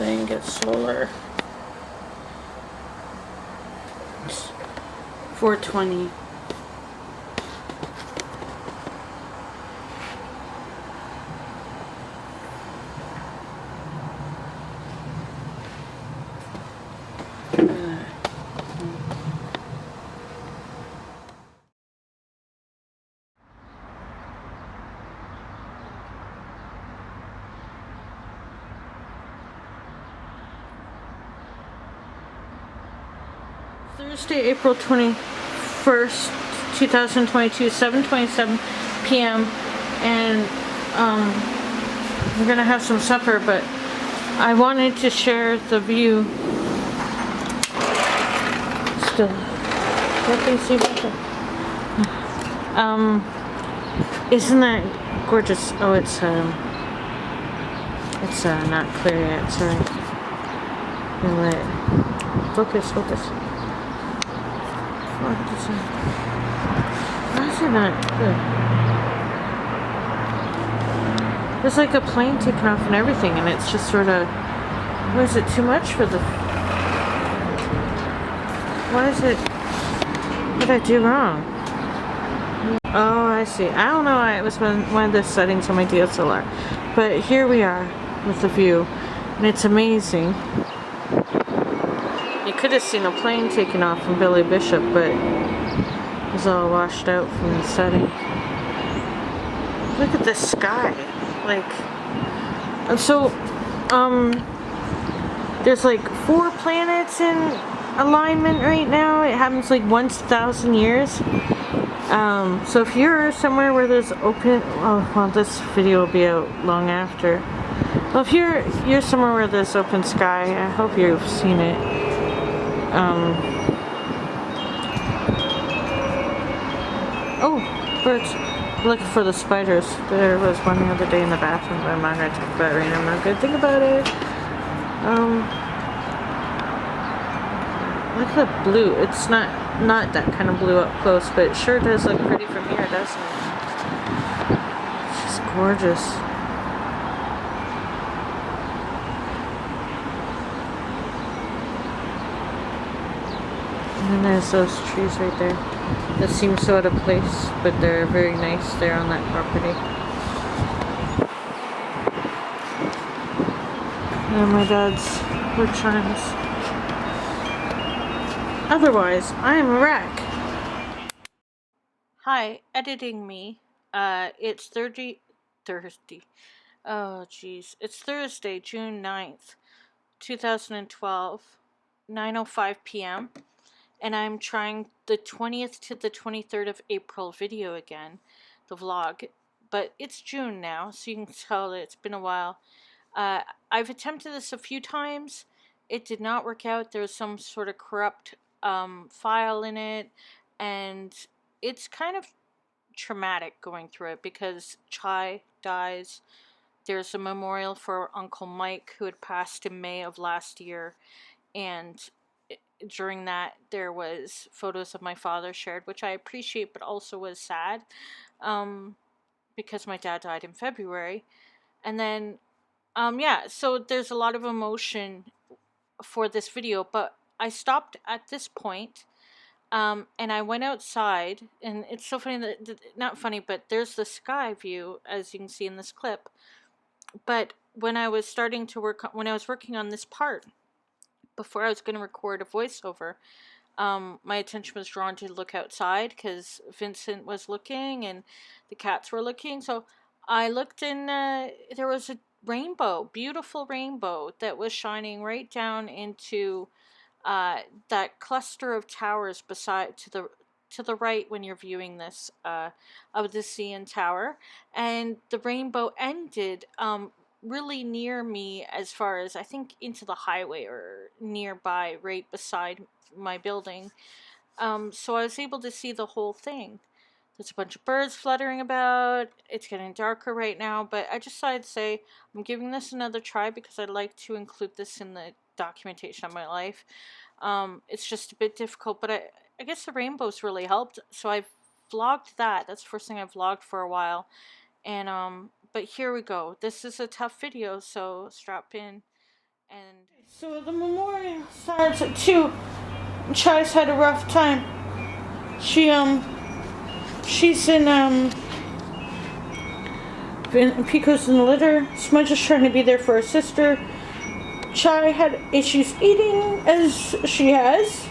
thing gets solar. It's 420. Thursday, April 21st, 2022, 7:27 p.m. And we're gonna have some supper, but I wanted to share the view. Still, what do you see about that? Isn't that gorgeous? Oh, it's not clear yet. Sorry. Let it focus. Why is it not good? There's like a plane taking off and everything, and it's just sort of. Was it too much for the? Why is it? What did I do wrong? Oh, I see. I don't know why it was one of the settings on my DSLR, but here we are with the view, and it's amazing. You could have seen a plane taking off from Billy Bishop, but it was all washed out from the setting. Look at the sky. So, there's like 4 planets in alignment right now. It happens like once a 1,000 years. So if you're somewhere where there's open, well, this video will be out long after. Well, if you're somewhere where there's open sky, I hope you've seen it. Oh, birds. Looking for the spiders. There was one the other day in the bathroom, but I'm not going to talk about it right now. I'm not going to think about it. Look at the blue. It's not that kind of blue up close, but it sure does look pretty from here, doesn't it? It's just gorgeous. And then there's those trees right there that seem so out of place, but they're very nice there on that property. And my dad's wood chimes. Otherwise, I'm a wreck. Hi, editing me. It's Thursday. Oh, jeez. It's Thursday, June 9th, 2012, 9:05 p.m. And I'm trying the 20th to the 23rd of April video again, the vlog. But it's June now, so you can tell that it's been a while. I've attempted this a few times. It did not work out. There was some sort of corrupt file in it, and it's kind of traumatic going through it because Chai dies. There's a memorial for Uncle Mike, who had passed in May of last year, and during that there was photos of my father shared, which I appreciate but also was sad, because my dad died in February. And then yeah, so there's a lot of emotion for this video, but I stopped at this point, and I went outside, and it's so funny that not funny, but there's the sky view as you can see in this clip. But when I was working on this part, before I was going to record a voiceover, my attention was drawn to look outside because Vincent was looking and the cats were looking. So I looked, and there was a rainbow, beautiful rainbow that was shining right down into that cluster of towers beside to the right when you're viewing this, of the CN Tower, and the rainbow ended really near me, as far as I think into the highway or nearby, right beside my building. So I was able to see the whole thing. There's a bunch of birds fluttering about. It's getting darker right now, but I just thought I'd say I'm giving this another try because I'd like to include this in the documentation of my life. It's just a bit difficult, but I guess the rainbows really helped. So I've vlogged that. That's the first thing I've vlogged for a while. And but here we go. This is a tough video, so strap in. And so the memorial starts at 2. Chai's had a rough time. She's in Pico's in the litter. Smudge is trying to be there for her sister. Chai had issues eating, as she has,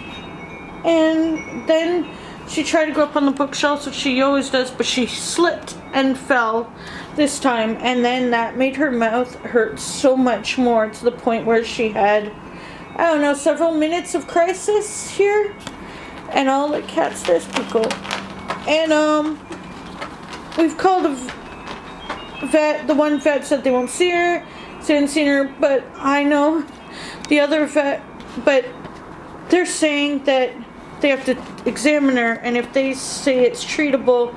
and then she tried to go up on the bookshelf, which she always does, but she slipped and fell this time, and then that made her mouth hurt so much more, to the point where she had, I don't know, several minutes of crisis here. And all the cats, there's Pico. And we've called a vet. The one vet said they won't see her. They haven't seen her, but I know the other vet, but they're saying that they have to examine her, and if they say it's treatable,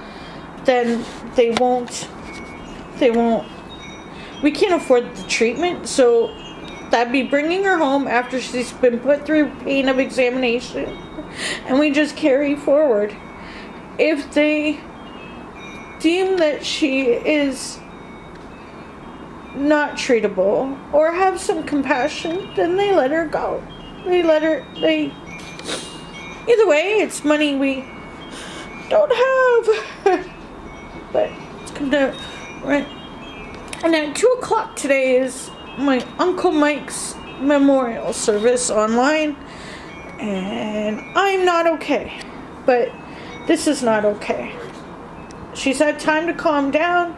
then they won't. We can't afford the treatment, so that'd be bringing her home after she's been put through pain of examination, and we just carry forward. If they deem that she is not treatable or have some compassion, then they let her go. Either way, it's money we don't have. But it's come to rent. And at 2 o'clock today is my Uncle Mike's memorial service online. And I'm not okay. But this is not okay. She's had time to calm down,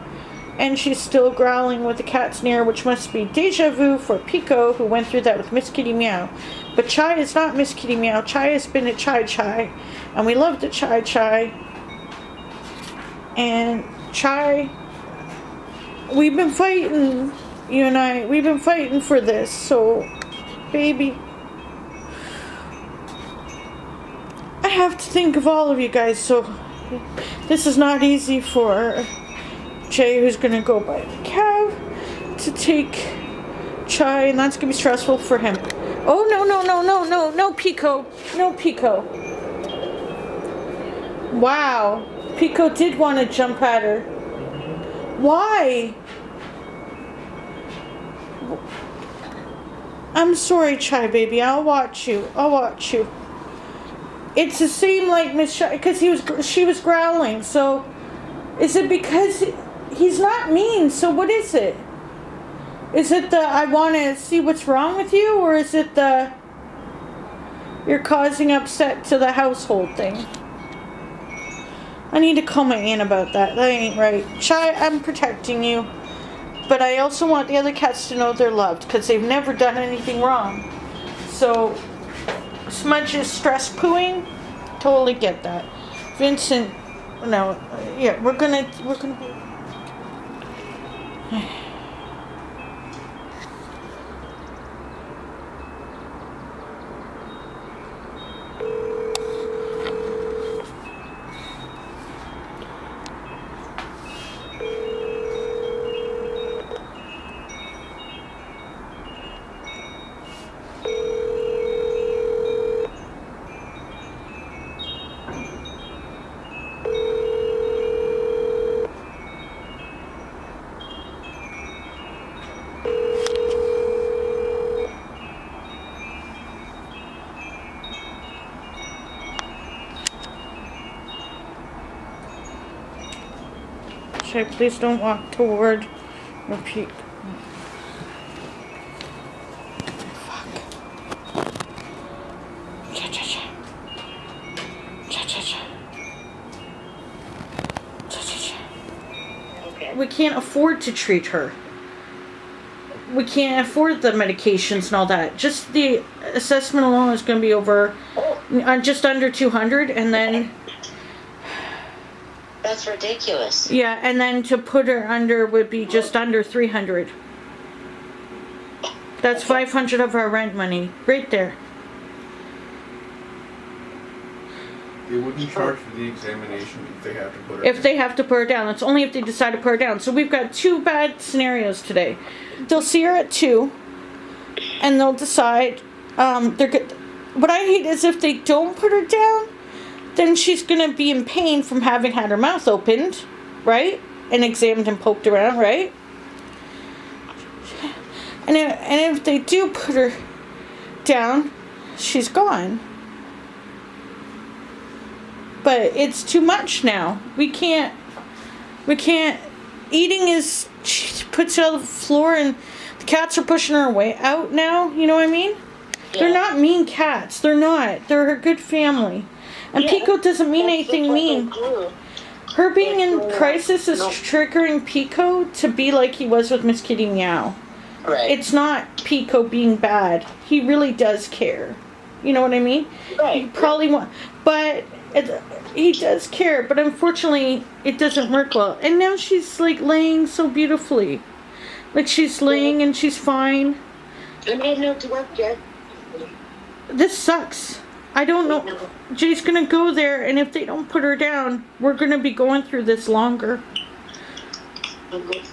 and she's still growling with the cats near, which must be deja vu for Pico, who went through that with Miss Kitty Meow. But Chai is not Miss Kitty Meow. Chai has been a Chai, and we love the Chai. And Chai, we've been fighting, you and I, we've been fighting for this, so, baby, I have to think of all of you guys, so this is not easy for Jay, who's gonna go by the cab to take Chai, and that's gonna be stressful for him. Oh, no, Pico. No, Pico. Wow. Pico did want to jump at her. Why? I'm sorry, Chai baby. I'll watch you. It's the same like Miss Chai, because she was growling. So, is it because he's not mean? So what is it? Is it the I want to see what's wrong with you, or is it the you're causing upset to the household thing? I need to call my aunt about that. That ain't right. Chai, I'm protecting you. But I also want the other cats to know they're loved, because they've never done anything wrong. So, Smudge is stress pooing. Totally get that. Vincent, no, yeah, we're gonna. Please don't walk toward Repeat. Fuck. Cha-cha-cha. Cha-cha-cha. Cha-cha-cha. Okay. We can't afford to treat her. We can't afford the medications and all that. Just the assessment alone is going to be over just under 200, and then... That's ridiculous. Yeah, and then to put her under would be just under 300. That's 500 of our rent money, right there. They wouldn't charge for the examination if they have to put her If they have to put her down. It's only if they decide to put her down. So we've got 2 bad scenarios today. They'll see her at 2, and they'll decide. They're good. What I hate is if they don't put her down, then she's going to be in pain from having had her mouth opened, right? And examined and poked around, right? And if they do put her down, she's gone. But it's too much now. We can't. Eating is. She puts it on the floor, and the cats are pushing her away out now. You know what I mean? Yeah. They're not mean cats. They're not. They're a good family. And Pico doesn't mean anything mean. Her being in crisis is triggering Pico to be like he was with Miss Kitty Meow. Right. It's not Pico being bad. He really does care. You know what I mean? Right. He probably but he does care. But unfortunately, it doesn't work well. And now she's like laying so beautifully, like she's laying and she's fine. I made no to work yet. This sucks. I don't know. Jay's gonna go there, and if they don't put her down, we're gonna be going through this longer.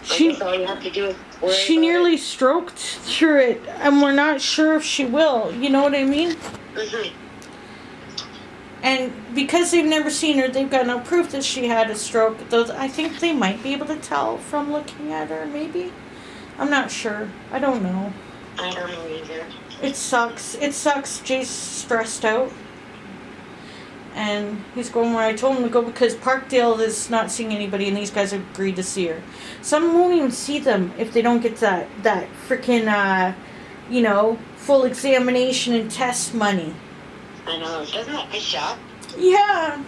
She nearly stroked through it, and we're not sure if she will. You know what I mean? Mm-hmm. And because they've never seen her, they've got no proof that she had a stroke. Though I think they might be able to tell from looking at her. Maybe. I'm not sure. I don't know. I don't know either. It sucks. It sucks. Jay's stressed out. And he's going where I told him to go because Parkdale is not seeing anybody and these guys agreed to see her. Some won't even see them if they don't get that freaking, full examination and test money. I know. Doesn't that be shock? Yeah.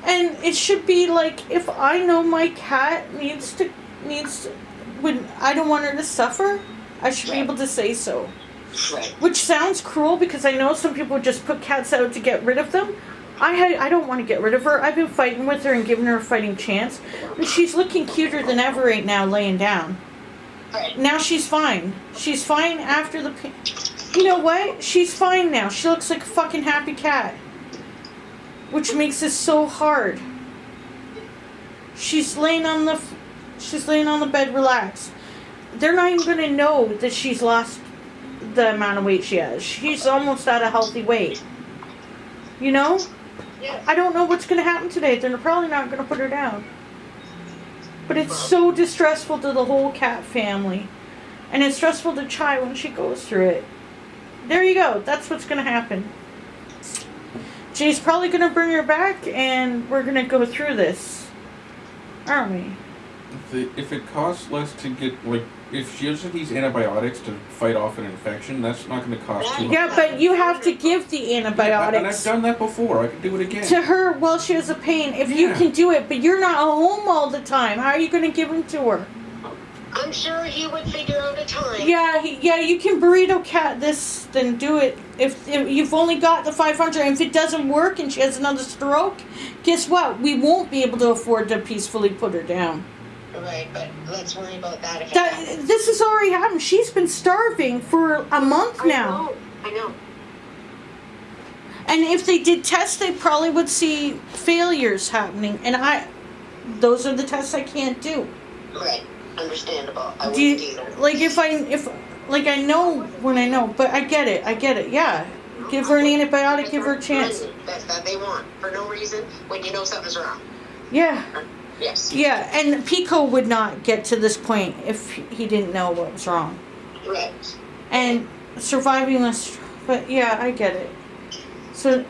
And it should be like, if I know my cat needs when I don't want her to suffer, I should be able to say so. Right. Which sounds cruel because I know some people just put cats out to get rid of them. I don't want to get rid of her. I've been fighting with her and giving her a fighting chance. And she's looking cuter than ever right now laying down. Right. Now she's fine. She's fine after the pain. You know what? She's fine now. She looks like a fucking happy cat. Which makes this so hard. She's laying on the bed relaxed. They're not even going to know that she's lost the amount of weight she has. She's almost at a healthy weight. You know? Yeah. I don't know what's going to happen today. They're probably not going to put her down. But it's so distressful to the whole cat family. And it's stressful to Chai when she goes through it. There you go. That's what's going to happen. Jay's probably going to bring her back and we're going to go through this. Aren't we? If it costs less to get, if she uses these antibiotics to fight off an infection, that's not going to cost too much. Yeah, but you have to give the antibiotics. And I've done that before. I can do it again. To her while she has a pain. If you can do it, but you're not home all the time. How are you going to give them to her? I'm sure he would figure out a time. Yeah, you can burrito cat this, then do it. If you've only got the 500, and if it doesn't work and she has another stroke, guess what? We won't be able to afford to peacefully put her down. Right, but let's worry about that if This has already happened. She's been starving for a month now. I know. And if they did tests, they probably would see failures happening. And those are the tests I can't do. Right, understandable. I wouldn't either. I know when I know, but I get it. Yeah, give her an antibiotic, give her a chance. That's that they want for no reason when you know something's wrong. Yeah. Yes. Yeah, and Pico would not get to this point if he didn't know what was wrong. Right. And surviving this, but yeah, I get it. So,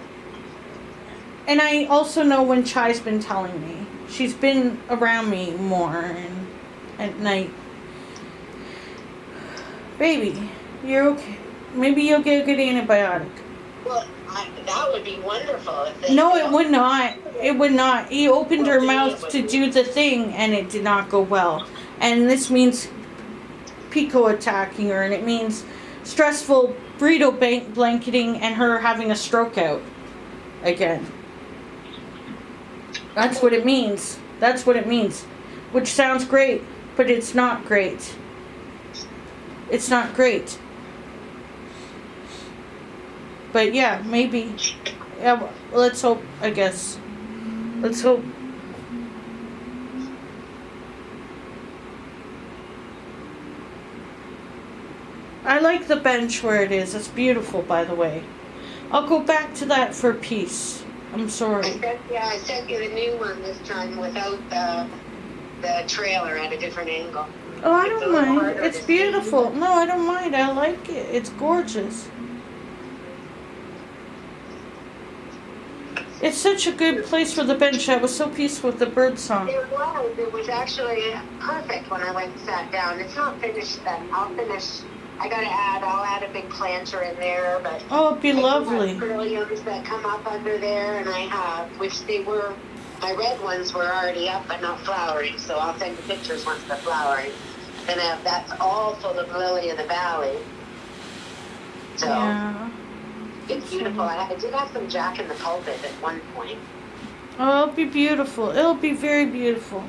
and I also know when Chai's been telling me. She's been around me more and at night. Baby, you're okay. Maybe you'll get a good antibiotic. Well, that would be wonderful. No, it would not. It would not. He opened her mouth to do the thing, and it did not go well. And this means Pico attacking her, and it means stressful burrito blanketing and her having a stroke out again. That's what it means. That's what it means. Which sounds great, but it's not great. It's not great. But yeah, maybe. Yeah, let's hope, I guess. Let's hope. I like the bench where it is. It's beautiful, by the way. I'll go back to that for peace. I'm sorry. I sent you the new one this time without the trailer at a different angle. Oh, I It's a don't little mind. harder It's to beautiful. see. No, I don't mind. I like it. It's gorgeous. It's such a good place for the bench. I was so peaceful with the bird song. It was. It was actually perfect when I went and sat down. It's not finished then. I'll finish. I'll add a big planter in there, but Oh, it'd be I do lovely. have trilliums that come up under there, and I have, which they were, my red ones were already up but not flowering, so I'll send you pictures once they're flowering. Then that's all full of lily in the valley. So Yeah. it's beautiful. I did have some Jack in the pulpit at one point. Oh, it'll be beautiful. It'll be very beautiful.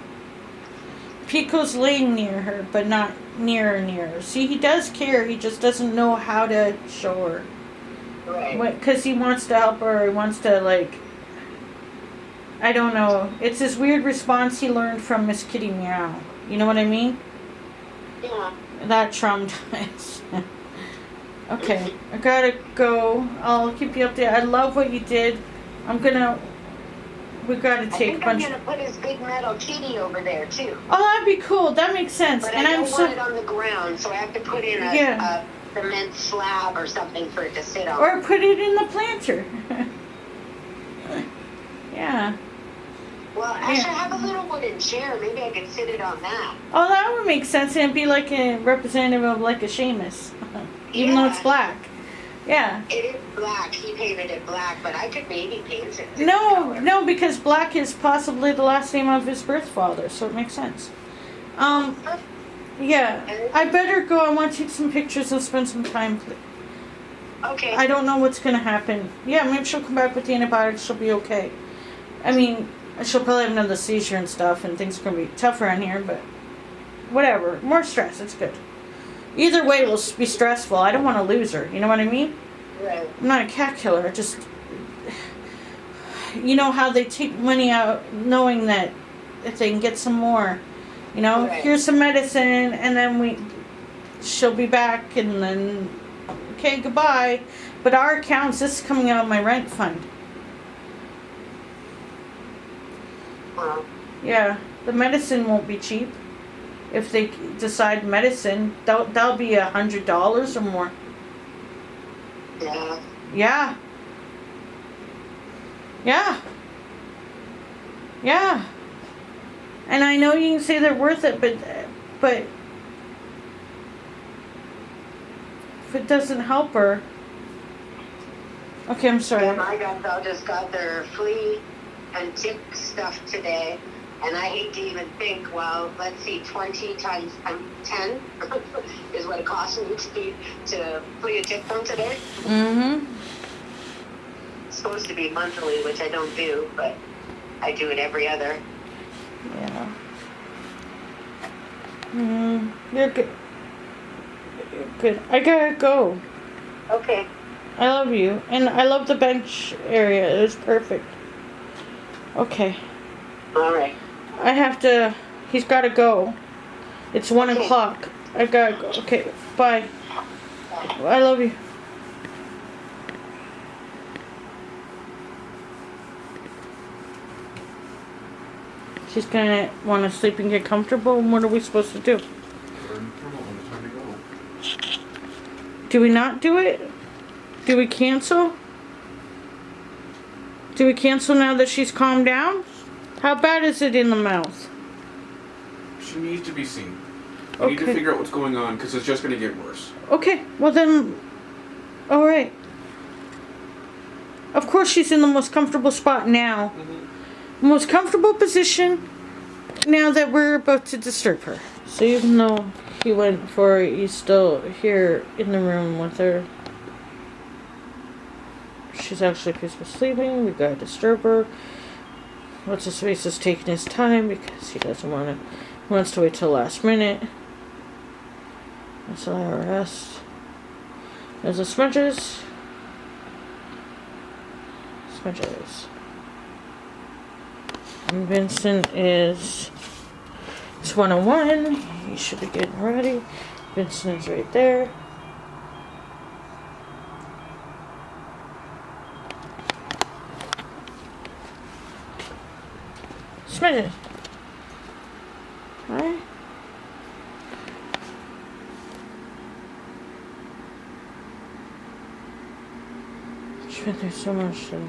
Pico's laying near her, but not near her. See, he does care. He just doesn't know how to show her. Right. Because he wants to help her. He wants to, like... I don't know. It's this weird response he learned from Miss Kitty Meow. You know what I mean? Yeah. That traumatized. Okay, I gotta go. I'll keep you updated. I love what you did. We gotta I take think a bunch. I'm gonna put his big metal kitty over there too. Oh, that'd be cool. That makes sense. But And I I'm don't so. want it on the ground, so I have to put in Yeah. a cement slab or something for it to sit on. Or put it in the planter. Yeah. Well, actually, I have a little wooden chair. Maybe I could sit it on that. Oh, that would make sense. And it'd be like a representative of like a Seamus. Even though it's Yeah. black. Yeah. It is black. He painted it black, but I could maybe paint it. different No, color. no, because black is possibly the last name of his birth father, so it makes sense. Yeah. I better go. I want to take some pictures and spend some time. Okay. I don't know what's gonna happen. Yeah, maybe she'll come back with the antibiotics. She'll be okay. I mean, she'll probably have another seizure and stuff, and things are gonna be tougher in here. But whatever. More stress. It's good. Either way, will be stressful. I don't want to lose her. You know what I mean? Right. I'm not a cat killer. Just, you know how they take money out knowing that if they can get some more, you know, Right. here's some medicine, and then she'll be back, and then, okay, goodbye. But our accounts, this is coming out of my rent fund. Well, Yeah, the medicine won't be cheap. If they decide medicine, that'll be $100 or more. yeah. Yeah. Yeah. Yeah. And I know you can say they're worth it, but if it doesn't help her. Okay, I'm sorry. Yeah, my guns all just got their flea and tick stuff today. And I hate to even think, well, let's see, 20 times 10 is what it costs me to flea and tick from today. Mm-hmm. It's supposed to be monthly, which I don't do, but I do it every other. Yeah. You're good. You're good. I gotta go. Okay. I love you. And I love the bench area. It was perfect. Okay. All right. I have to. He's gotta go. It's 1 Okay. o'clock. I gotta go. Okay. Bye. I love you. She's gonna want to sleep and get comfortable. And what are we supposed to do? Do we not do it? Do we cancel? Do we cancel now that she's calmed down? How bad is it in the mouth? She needs to be seen. We need to Okay. figure out what's going on because it's just going to get worse. Okay, well then, all right. Of course, she's in the most comfortable spot now. Most comfortable position now that we're about to disturb her. So even though he went for it, he's still here in the room with her. She's actually peaceful sleeping. We gotta disturb her. What's his face is taking his time because he doesn't want to. He wants to wait till last minute. Let's let her rest. There's the smudges. Smudges. And Vincent is. It's 101. He should be getting ready. Vincent is right there. Smudges. Alright. She's been through so much today.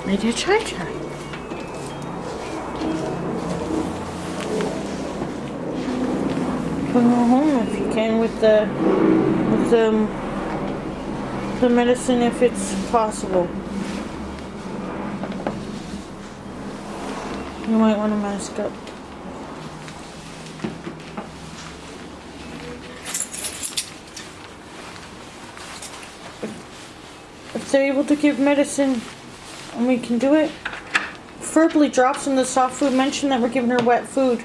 I did try. Go home if you can with the medicine if it's possible. You might want to mask up. If they're able to give medicine and we can do it, preferably drops in the soft food. Mention that we're giving her wet food.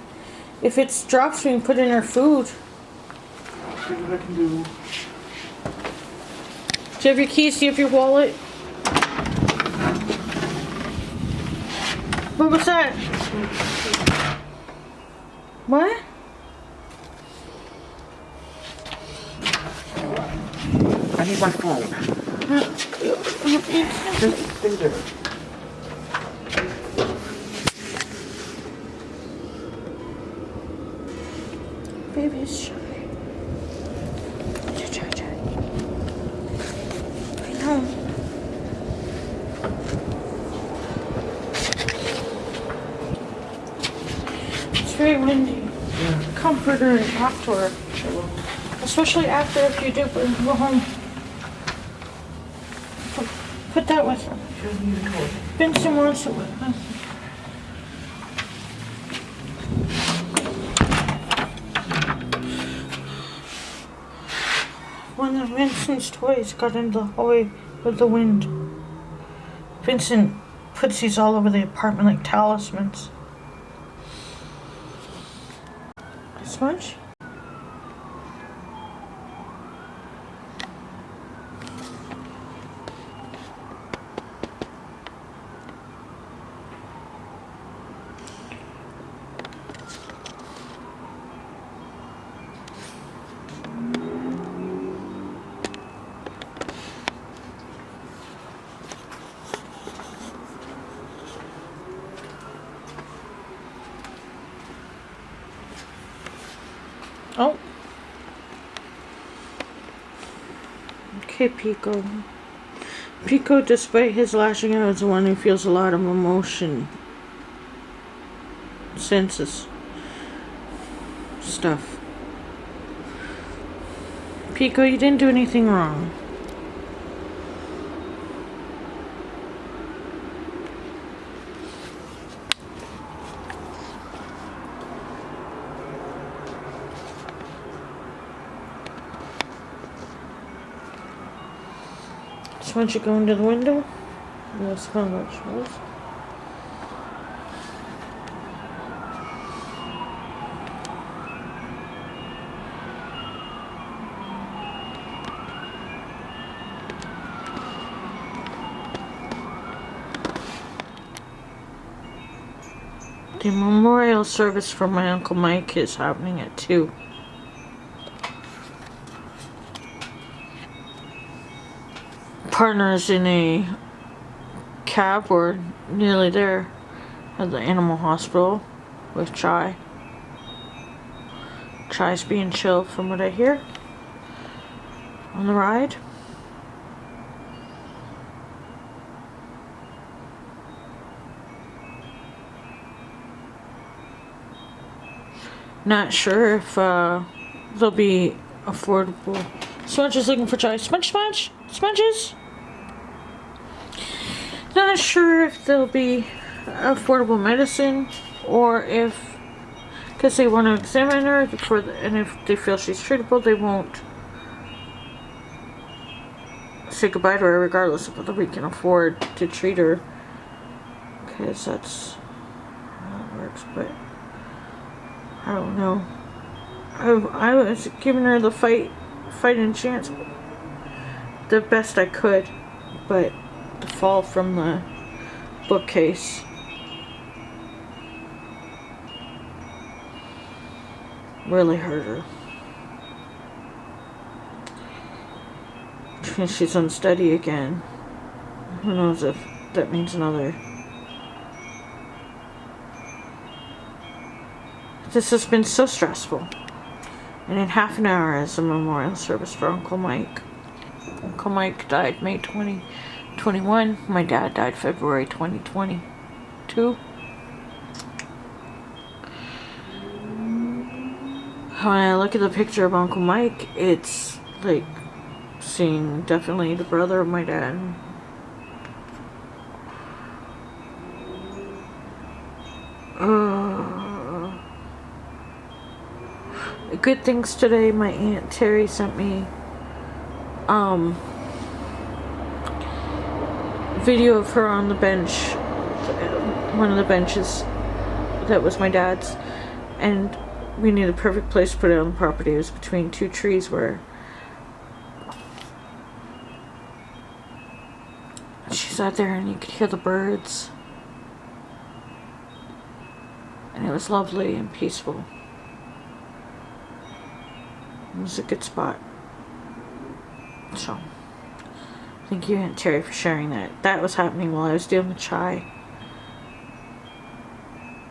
If it's drops, we can put in her food. See what I can do. Do you have your keys? Do you have your wallet? What was that? What? I need my phone. Just stay there. Baby's shy. Shy. I know. It's very windy. Yeah. Comfort her and talk to her. Especially after if you do go home. Put that with her. She doesn't need a coat. Vincent wants it with her. One of Vincent's toys got into the hallway with the wind. Vincent puts these all over the apartment like talismans. Smudge? Oh. Okay, Pico. Pico, despite his lashing out, is the one who feels a lot of emotion. Senses. Stuff. Pico, you didn't do anything wrong. So why don't you go into the window? No smell vegetables. The memorial service for my Uncle Mike is happening at 2. Partners in a cab or nearly there at the animal hospital with Chai. Chai's being chill from what I hear on the ride. Not sure if they'll be affordable. Smudge is looking for Chai. Smudges? Not sure if they'll be affordable medicine or if, because they want to examine her and if they feel she's treatable, they won't say goodbye to her regardless of whether we can afford to treat her, because that's how it works. But I don't know. I was giving her the fighting chance the best I could, but the fall from the bookcase really hurt her. She's unsteady again. Who knows if that means another. This has been so stressful. And in half an hour is a memorial service for Uncle Mike. Uncle Mike died May 2021. My dad died February 2022. When I look at the picture of Uncle Mike, it's like seeing definitely the brother of my dad. Good things today. My Aunt Terry sent me video of her on the bench, one of the benches that was my dad's, and we needed a perfect place to put it on the property. It was between two trees where she sat there and you could hear the birds, and it was lovely and peaceful. It was a good spot. So, thank you, Aunt Terry, for sharing that. That was happening while I was doing the chai.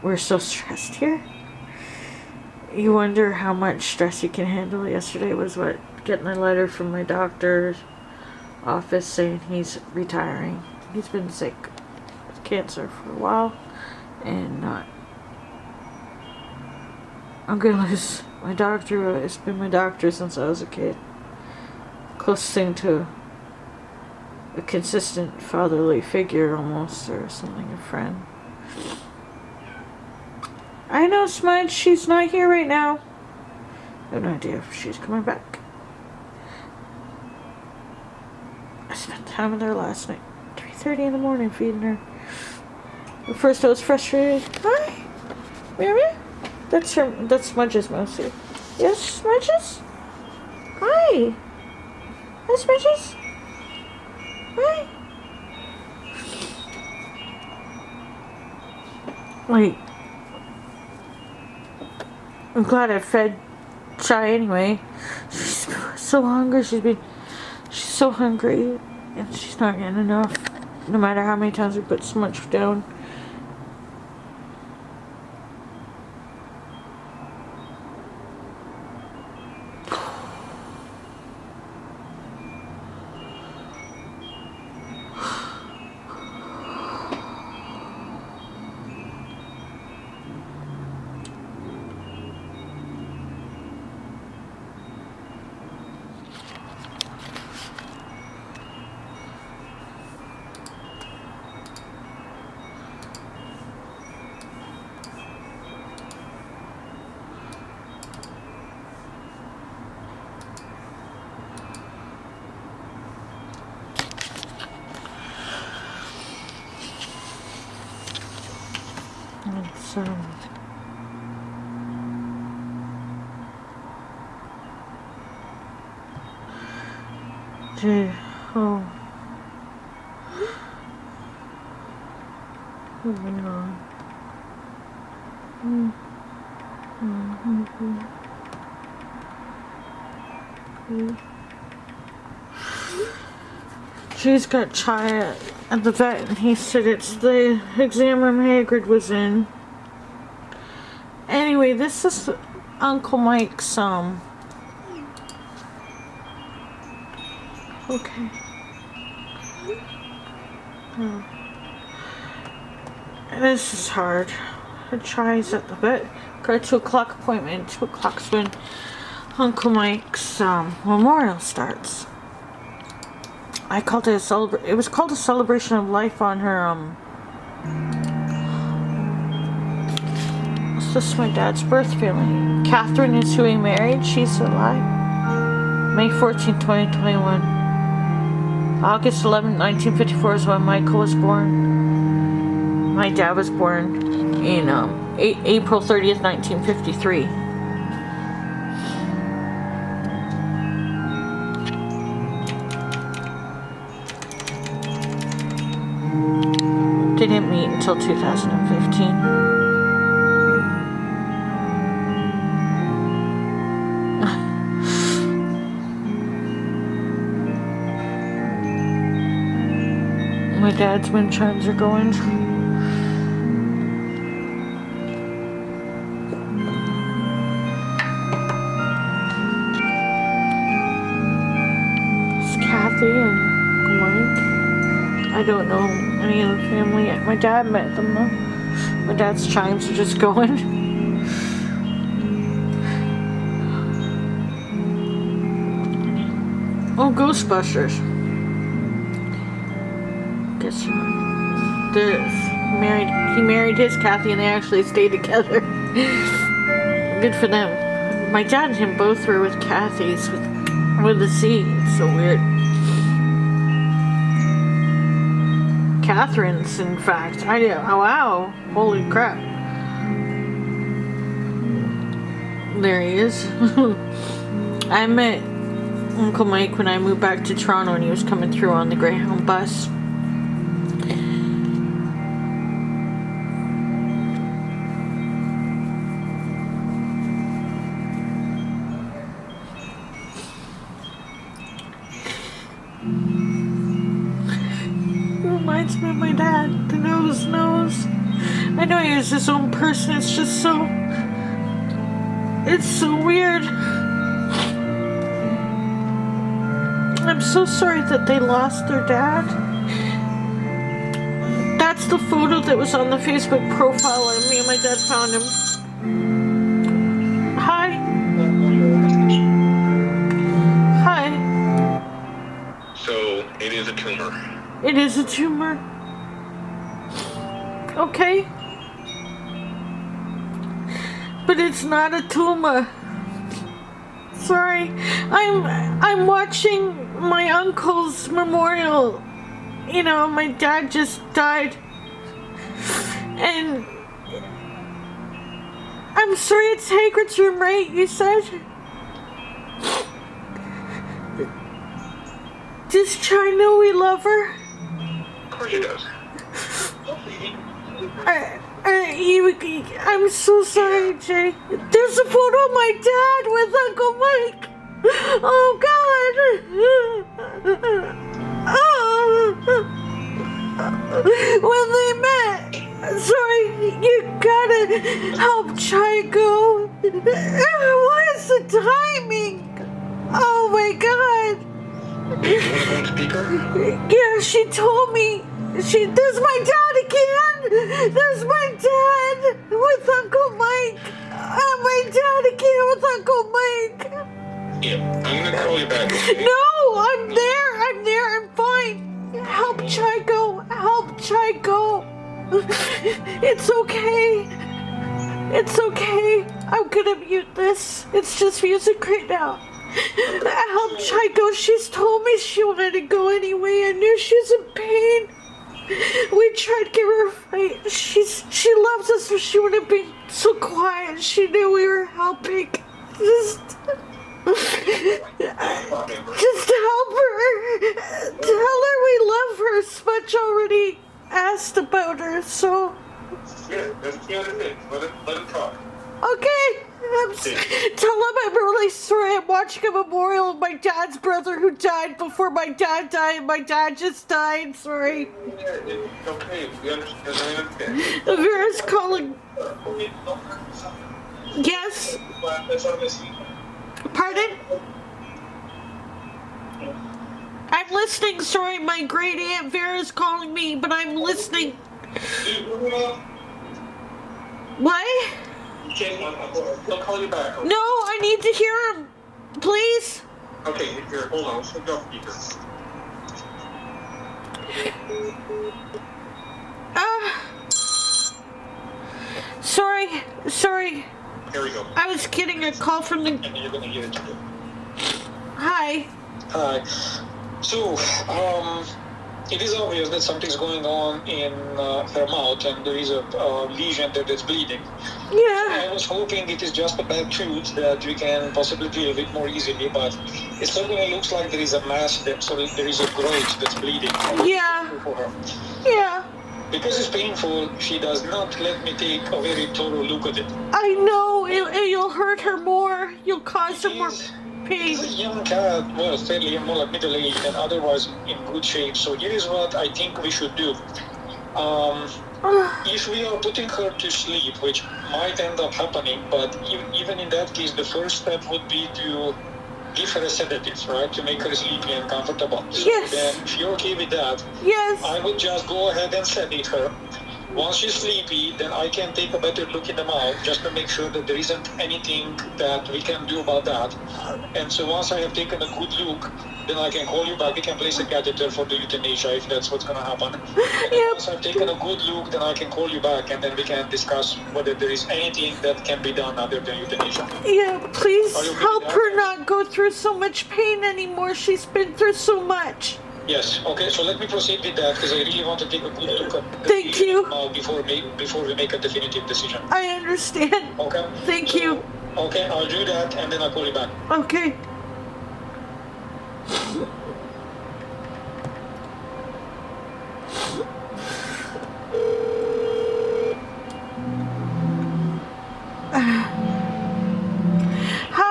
We're so stressed here. You wonder how much stress you can handle. Yesterday was getting a letter from my doctor's office saying he's retiring. He's been sick with cancer for a while, and I'm gonna lose my doctor. It's been my doctor since I was a kid. Closest thing to a consistent fatherly figure, almost, or something, a friend. I know, Smudge, she's not here right now. I have no idea if she's coming back. I spent time with her last night, 3:30 in the morning, feeding her. At first I was frustrated. Hi, Mary. That's Smudge's mostly. Yes, Smudges? Hi. Hi, Smudges. Hi. Wait. I'm glad I fed Shy anyway. She's so hungry. She's so hungry, and she's not getting enough. No matter how many times we put Smudge down. So, moving on. She's got Chai at the vet, and he said it's the exam room Hagrid was in. Anyway, this is Uncle Mike's, okay. This is hard. Her Chai's at the vet. Got a 2 o'clock appointment. 2 o'clock's when Uncle Mike's, memorial starts. I called it it was called a celebration of life on her, this is my dad's birth family. Catherine is who he married. She's alive. May 14, 2021. August 11, 1954 is when Michael was born. My dad was born in April 30th, 1953. Didn't meet until 2015. My dad's wind chimes are going. It's Kathy and Mike. I don't know any of the family yet. My dad met them though. My dad's chimes are just going. Oh, Ghostbusters. Guess he married his Kathy and they actually stayed together. Good for them. My dad and him both were with Kathy's with a C. It's so weird. Catherine's, in fact. I did. Oh, wow. Holy crap. There he is. I met Uncle Mike when I moved back to Toronto and he was coming through on the Greyhound bus. Reminds me of my dad. The nose. I know he was his own person. It's just so... It's so weird. I'm so sorry that they lost their dad. That's the photo that was on the Facebook profile and me and my dad found him. Hi. Hi. So, it is a tumor. It is a tumor. Okay. But it's not a tumor. Sorry. I'm watching my uncle's memorial. You know, my dad just died. And I'm sorry, it's Hagrid's room, right? You said? Does Chai know we love her? Of course she does. I'm so sorry, Jay. There's a photo of my dad with Uncle Mike. Oh, God. Oh. When they met. Sorry, you gotta help Chai go. What is the timing? Oh, my God. You want to go on speaker? Yeah, she told me. There's my dad again. There's my dad with Uncle Mike. My dad again with Uncle Mike. Yeah, I'm gonna call you back. Okay? No, I'm there. I'm fine. Help Chai go. Help Chai go. It's okay. It's okay. I'm gonna mute this. It's just music right now. Help Chai go. She's told me she wanted to go anyway. I knew she was in pain. We tried to give her a fight. She loves us, so she wouldn't be so quiet. She knew we were helping. Just help her. Tell her we love her. Smudge already asked about her, so... Yeah, that's the other thing. Let it talk. Okay. Tell him I'm really sorry. I'm watching a memorial of my dad's brother who died before my dad died. My dad just died. Sorry. Yeah, it's okay. We understand. I understand. Vera's calling. Yes? Pardon? I'm listening. Sorry, my great aunt Vera's calling me, but I'm listening. What? I'll call you back. Okay? No, I need to hear him. Please? Okay, here, hold on. Let's put you off speaker. Sorry. Here we go. I was getting a call from the... And then you're gonna get it today. Hi. Hi. So, it is obvious that something's going on in her mouth and there is a lesion that's bleeding. Yeah. I was hoping it is just a bad tooth that we can possibly deal with more easily, but it certainly looks like there is a mass there, so there is a growth that's bleeding. Yeah. For her. Yeah. Because it's painful, she does not let me take a very thorough look at it. I know. You'll hurt her more. You'll cause her more pain. He's a young cat, well, fairly young, more like middle-aged, and otherwise in good shape. So here is what I think we should do. If we are putting her to sleep, which might end up happening, but even in that case, the first step would be to give her a sedative, right, to make her sleepy and comfortable. So Yes. then, if you're okay with that, Yes. I would just go ahead and sedate her. Once she's sleepy, then I can take a better look in the mouth just to make sure that there isn't anything that we can do about that. And so once I have taken a good look, then I can call you back. We can place a catheter for the euthanasia if that's what's going to happen. And then Yep. once I've taken a good look, then I can call you back and then we can discuss whether there is anything that can be done other than euthanasia. Yeah, please Are you okay help with her that? not go through so much pain anymore. She's been through so much. Yes. Okay. So let me proceed with that because I really want to take a good look at the Thank patient you. now before we make a definitive decision. I understand. Okay. Thank So, you. Okay, I'll do that and then I'll call you back. Okay.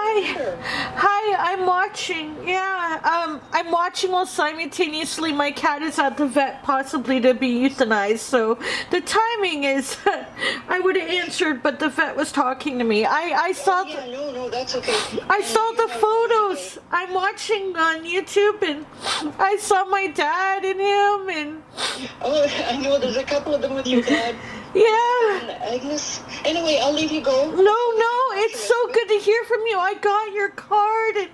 Hi, I'm watching. Yeah, I'm watching while simultaneously my cat is at the vet, possibly to be euthanized. So the timing is, I would have answered, but the vet was talking to me. I saw Yeah, no, that's okay. I saw the photos. I'm watching on YouTube, and I saw my dad and him, and Oh, I know there's a couple of them with your dad yeah. and Agnes. Anyway, I'll leave you go. No, it's so good to hear from you. I got your card, and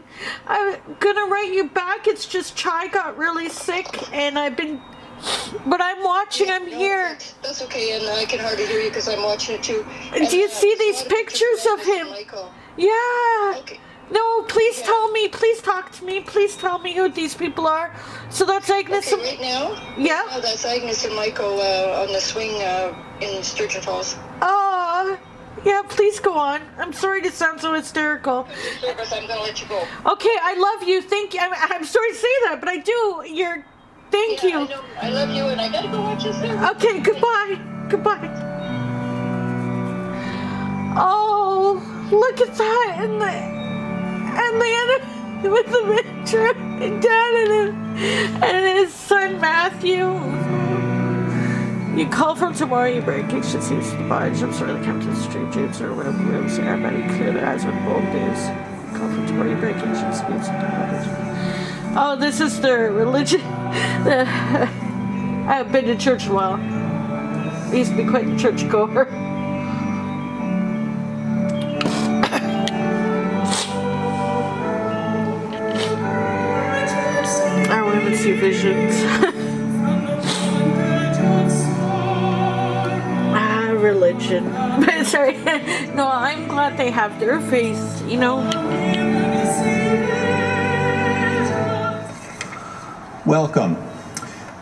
I'm gonna write you back. It's just Chai got really sick, and but I'm watching. I'm No, here. That's okay, and I can hardly hear you because I'm watching it too. Do you see there's a these lot of pictures of Agnes and him? Michael. Yeah. Okay. No, please Yeah. tell me. Please talk to me. Please tell me who these people are. So that's Agnes. Okay, right now? Yeah. No, that's Agnes and Michael on the swing in Sturgeon Falls. Oh, yeah, please go on. I'm sorry to sound so hysterical. Service, I'm going to let you go. Okay, I love you. Thank you. I'm sorry to say that, but I do. Thank Yeah, you. I know. I love you, and I got to go watch this service. Okay, goodbye. Goodbye. Oh, look at that. And the other, with the picture of Dad and his son Matthew. You call from tomorrow, you break anxious use the budge. I'm sorry, the Captain Street James or whatever rooms are very clear their eyes with bold news. Call from tomorrow, you break anxious use the budge. Oh, this is their religion. I've been to church a while. I used to be quite a church goer. Our women see visions. Religion. But sorry. No, I'm glad they have their faith, you know. Welcome.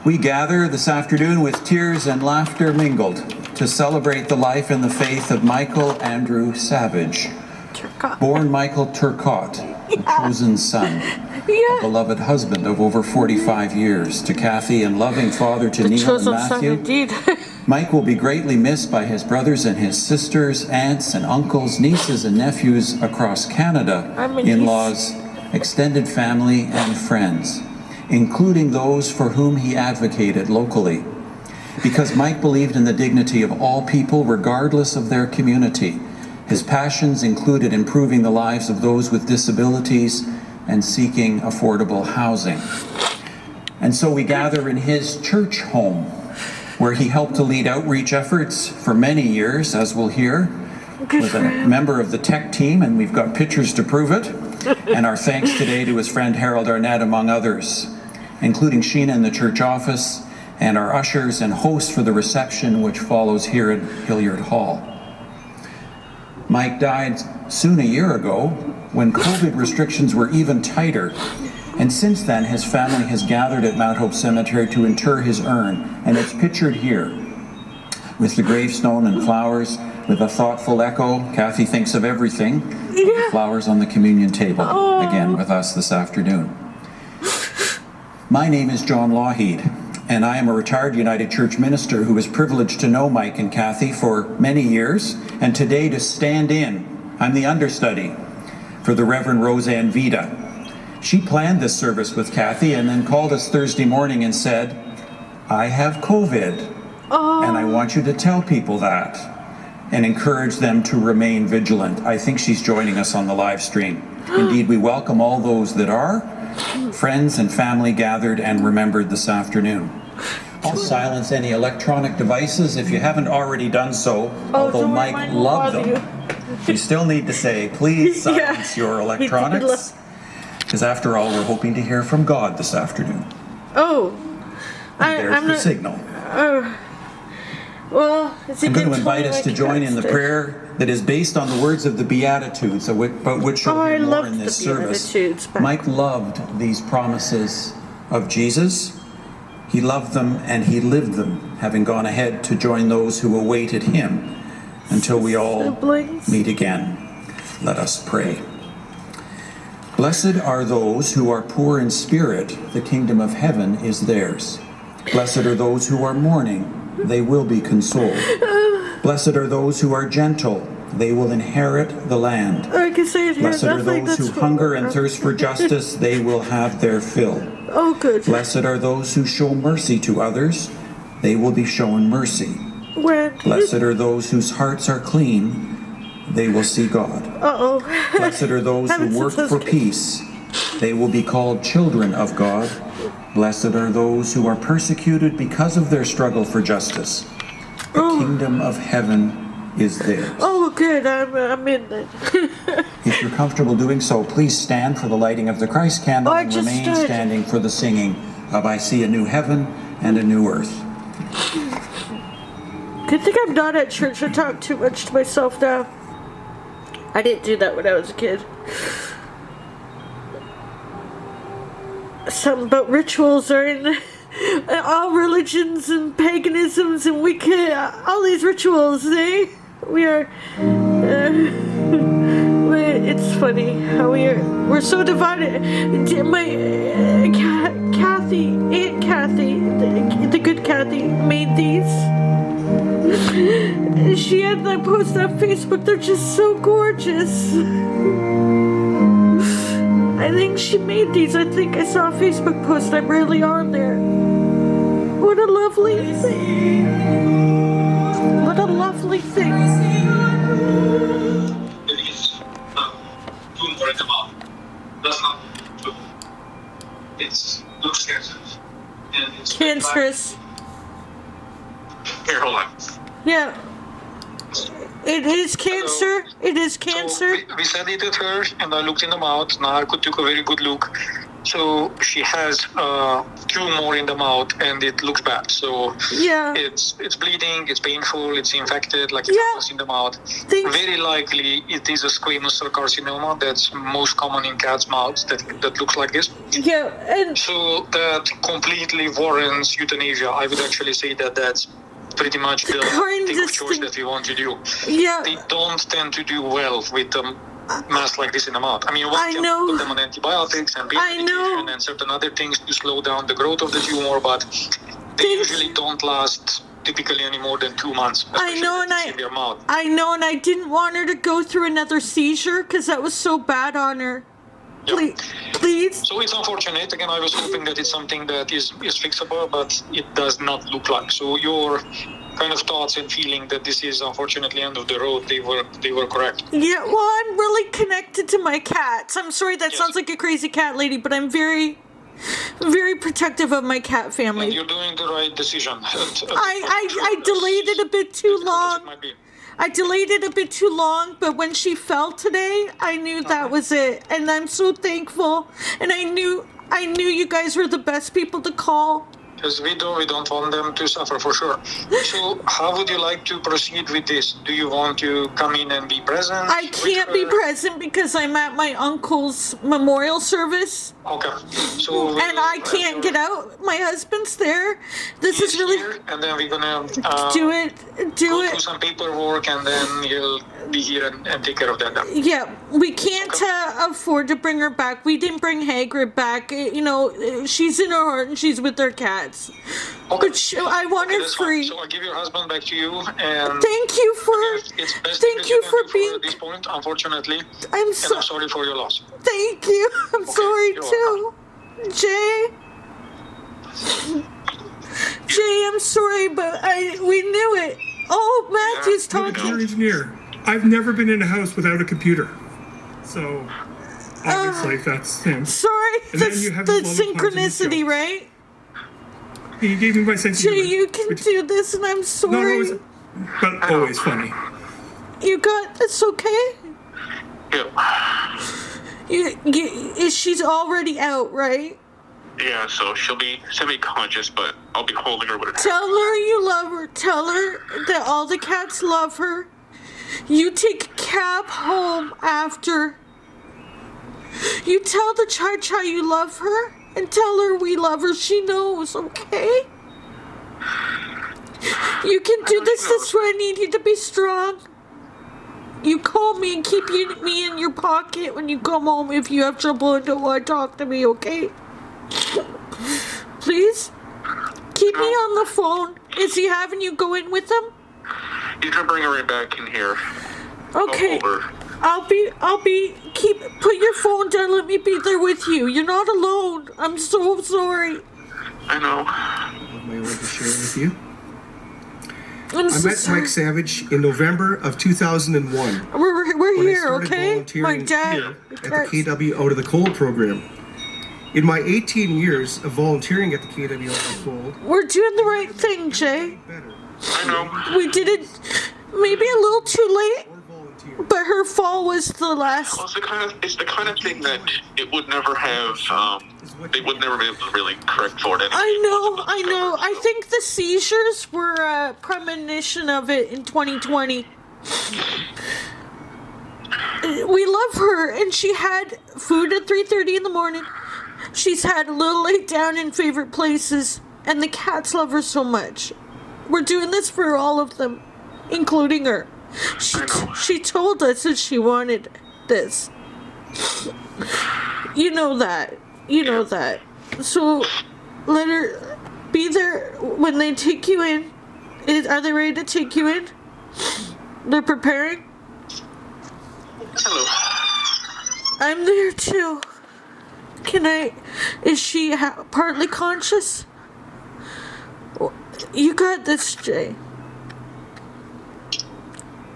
We gather this afternoon with tears and laughter mingled to celebrate the life and the faith of Michael Andrew Savage. Born Michael Turcotte, the chosen son, a beloved husband of over 45 years, to Kathy and loving father to Neil and Chosen son, Matthew. indeed. Mike will be greatly missed by his brothers and his sisters, aunts and uncles, nieces and nephews across Canada, I'm a niece. in-laws, extended family and friends, including those for whom he advocated locally. Because Mike believed in the dignity of all people regardless of their community. His passions included improving the lives of those with disabilities and seeking affordable housing. And so we gather in his church home, where he helped to lead outreach efforts for many years, as we'll hear, was a member of the tech team, and we've got pictures to prove it. And our thanks today to his friend Harold Arnett, among others, including Sheena in the church office, and our ushers and hosts for the reception which follows here at Hilliard Hall. Mike died soon a year ago when COVID restrictions were even tighter. And since then, his family has gathered at Mount Hope Cemetery to inter his urn, and it's pictured here with the gravestone and flowers, with a thoughtful echo. Kathy thinks of everything. The flowers on the communion table, again with us this afternoon. My name is John Lougheed, and I am a retired United Church minister who was privileged to know Mike and Kathy for many years, and today to stand in. I'm the understudy for the Reverend Roseanne Vida. She planned this service with Kathy and then called us Thursday morning and said, I have COVID, and I want you to tell people that and encourage them to remain vigilant. I think she's joining us on the live stream. Indeed, we welcome all those that are, friends and family gathered and remembered this afternoon. I'll silence any electronic devices if you haven't already done so, although don't Mike mind loved bother them. You still need to say, please silence your electronics, because after all, we're hoping to hear from God this afternoon. Oh, There's I'm the not. signal. Well, it's a I'm going to good invite time us to I join in the cast it. prayer that is based on the words of the Beatitudes, about which you'll I hear more loved in the this service. Beatitudes, but- Mike loved these promises of Jesus. He loved them and he lived them, having gone ahead to join those who awaited him until we all Siblings. meet again. Let us pray. Blessed are those who are poor in spirit, the kingdom of heaven is theirs. Blessed are those who are mourning, they will be consoled. Blessed are those who are gentle, they will inherit the land. I can say it here. Blessed are Nothing those who that's hunger and thirst for justice, they will have their fill. Oh, good. Blessed are those who show mercy to others, they will be shown mercy. When? Blessed are those whose hearts are clean, they will see God. Uh-oh. Blessed are those Haven't who work seen those for kids. peace, they will be called children of God. Blessed are those who are persecuted because of their struggle for justice. The kingdom of heaven is theirs. Oh, good. I'm in it. If you're comfortable doing so, please stand for the lighting of the Christ candle I and just remain stood. standing for the singing of I See a New Heaven and a New Earth. Good thing I'm not at church. I talk too much to myself now. I didn't do that when I was a kid. Something about rituals are in all religions and paganisms, and we can all these rituals. We are. It's funny how we're so divided. My Aunt Kathy, the good Kathy, made these. She had them posted on Facebook. They're just so gorgeous. I think she made these. I think I saw a Facebook post. I'm rarely on there. What a lovely thing. What a lovely thing. There is tumor in the mouth. That's not true. It looks cancerous. And it's Cancerous. Here, hold on. Yeah. It is cancer. It is cancer. So we sent it at her, and I looked in the mouth. Now I took a very good look. So she has tumor in the mouth, and it looks bad. So Yeah. it's bleeding, it's painful, it's infected, like it Yeah. happens in the mouth. Thanks. Very likely it is a squamous cell carcinoma that's most common in cats' mouths that looks like this. Yeah. And So that completely warrants euthanasia. I would actually say that that's pretty much the thing of kindest choice thing. that we want to do. yeah. They don't tend to do well with mass like this in the mouth. I mean, one I can know. put them on antibiotics and pain I know. medication and certain other things to slow down the growth of the tumor, but they Thanks. usually don't last typically any more than 2 months. I know, especially if and it's in their mouth. I know, and I didn't want her to go through another seizure because that was so bad on her. Yeah. Please. So it's unfortunate. Again, I was hoping that it's something that is fixable, but it does not look like. So your kind of thoughts and feeling that this is unfortunately end of the road, they were correct. Yeah, well, I'm really connected to my cats. I'm sorry that Yes. sounds like a crazy cat lady, but I'm very, very protective of my cat And family. you're doing the right decision. I delayed it a bit too long. I delayed it a bit too long, but when she fell today, I knew that was it, and I'm so thankful. And I knew you guys were the best people to call. Because we don't want them to suffer for sure. So how would you like to proceed with this? Do you want to come in and be present? I with can't be her? present because I'm at my uncle's memorial service, Okay. So and I can't get out. My husband's there. This is really here, and then we're gonna do it. go through some paperwork, and then he'll be here and take care of that. Then. Yeah, we can't afford to bring her back. We didn't bring Hagrid back. You know, she's in her heart and she's with her cats. Okay. But I want her That's fine. free. So I'll give your husband back to you, and Thank you for. it's best Thank that you can for do being. at this point, unfortunately. I'm And so. I'm sorry for your loss. Thank you. I'm sorry you're too, Jay. Jay, I'm sorry, but we knew it. Oh, Matthew's I'm a talking. computer engineer. I've never been in a house without a computer. So, obviously, that's him. Sorry, And then that's you have the his little puns and his synchronicity, jokes. right? He gave me my sense of Jay, humor. you can which- do this, and I'm Not sorry. always, but always funny. You got this, okay? Yeah. She's already out, right? Yeah, so she'll be semi-conscious, but I'll be holding her with a Tell her you love her. Tell her that all the cats love her. You take Cap home after. You tell the Chai you love her, and tell her we love her. She knows, okay? You can do this. This way. I need you to be strong. You call me and keep me in your pocket when you come home if you have trouble and don't want to talk to me, okay? Please? Keep me on the phone. Is he having you go in with him? He's gonna bring her right back in here. Okay. I'll hold her. Put your phone down. Let me be there with you. You're not alone. I'm so sorry. I know. What am I able to share with you? I'm I so met sorry. Mike Savage in November of 2001 We're when I here, started okay? volunteering My dad. here at the KW Out of the Cold program. In my 18 years of volunteering at the KW Out of the Cold, We're doing the right thing, Jay. better I know. We did it maybe a little too late, or volunteer. but her fall was the last. Well, it's the kind of thing that it would never have. They would never be able to really correct for it. Anyway. I know. I think the seizures were a premonition of it in 2020. We love her, and she had food at 3:30 in the morning. She's had a little laid down in favorite places, and the cats love her so much. We're doing this for all of them, including her. She told us that she wanted this. You know that. You know that. So let her be there when they take you in. Are they ready to take you in? They're preparing? Hello. I'm there too. Is she partly conscious? You got this, Jay.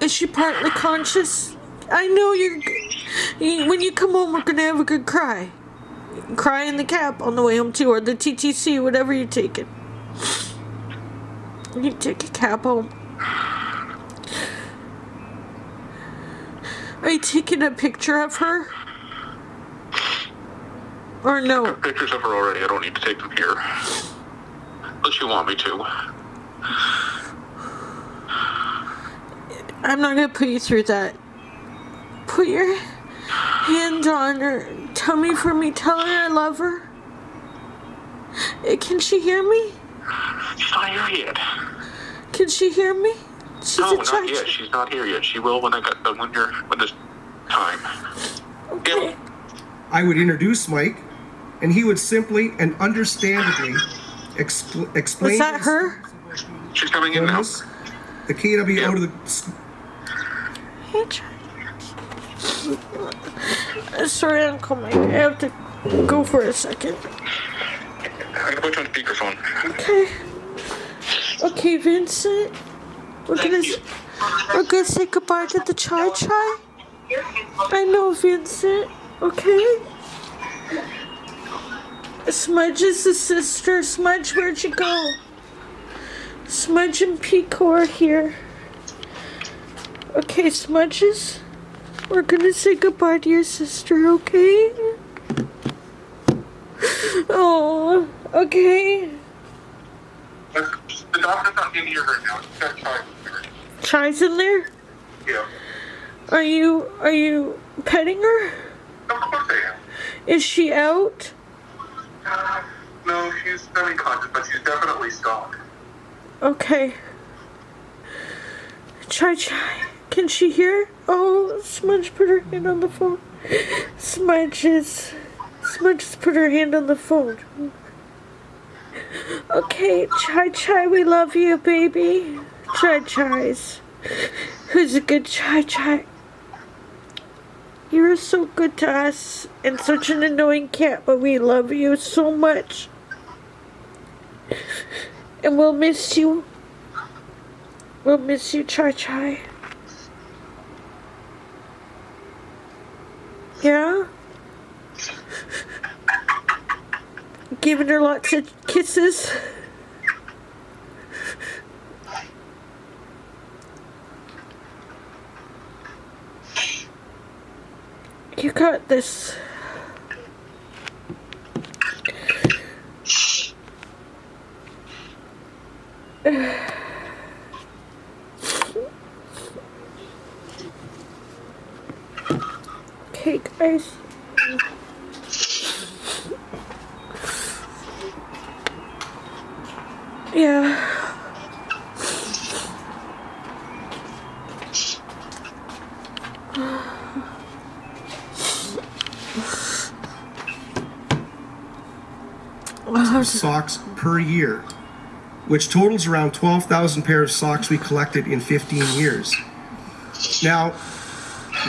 Is she partly conscious? I know when you come home, we're gonna have a good cry. Cry in the cab on the way home too, or the TTC, whatever you're taking. You take a cab home. Are you taking a picture of her? Or no? Pictures of her already. I don't need to take them here. Unless you want me to. I'm not gonna put you through that. Put your hand on her tummy for me. Tell her I love her. Can she hear me? She's not here yet. Can she hear me? She's No, a not child. yet. She's not here yet. She will when there's time. Okay. Yeah. I would introduce Mike, and he would simply and understandably explain. Was that his her? She's coming in now. illness, the KW Yeah. Out of the. Hey, sorry, Uncle Mike. I have to go for a second. I can put you on speakerphone. Okay. Okay, Vincent. We're gonna say goodbye to the Chai. I know, Vincent. Okay. Smudge is the sister. Smudge, where'd you go? Smudge and Pico are here. Okay, Smudges. We're gonna say goodbye to your sister, okay? Oh, okay. The doctor's not in here right now. She's got time. Chai's in there? Yeah. Are you petting her? Of course I am. Is she out? No, she's semi-conscious, but she's definitely stopped. Okay. Chai. Can she hear? Oh, Smudge put her hand on the phone. Smudge put her hand on the phone. Okay, Chai Chai, we love you, baby. Chai Chai's. Who's a good Chai Chai? You're so good to us and such an annoying cat, but we love you so much. And we'll miss you. We'll miss you, Chai Chai. Yeah? Giving her lots of kisses. You got this. Okay, guys. Yeah. Socks per year, which totals around 12,000 pairs of socks we collected in 15 years. Now,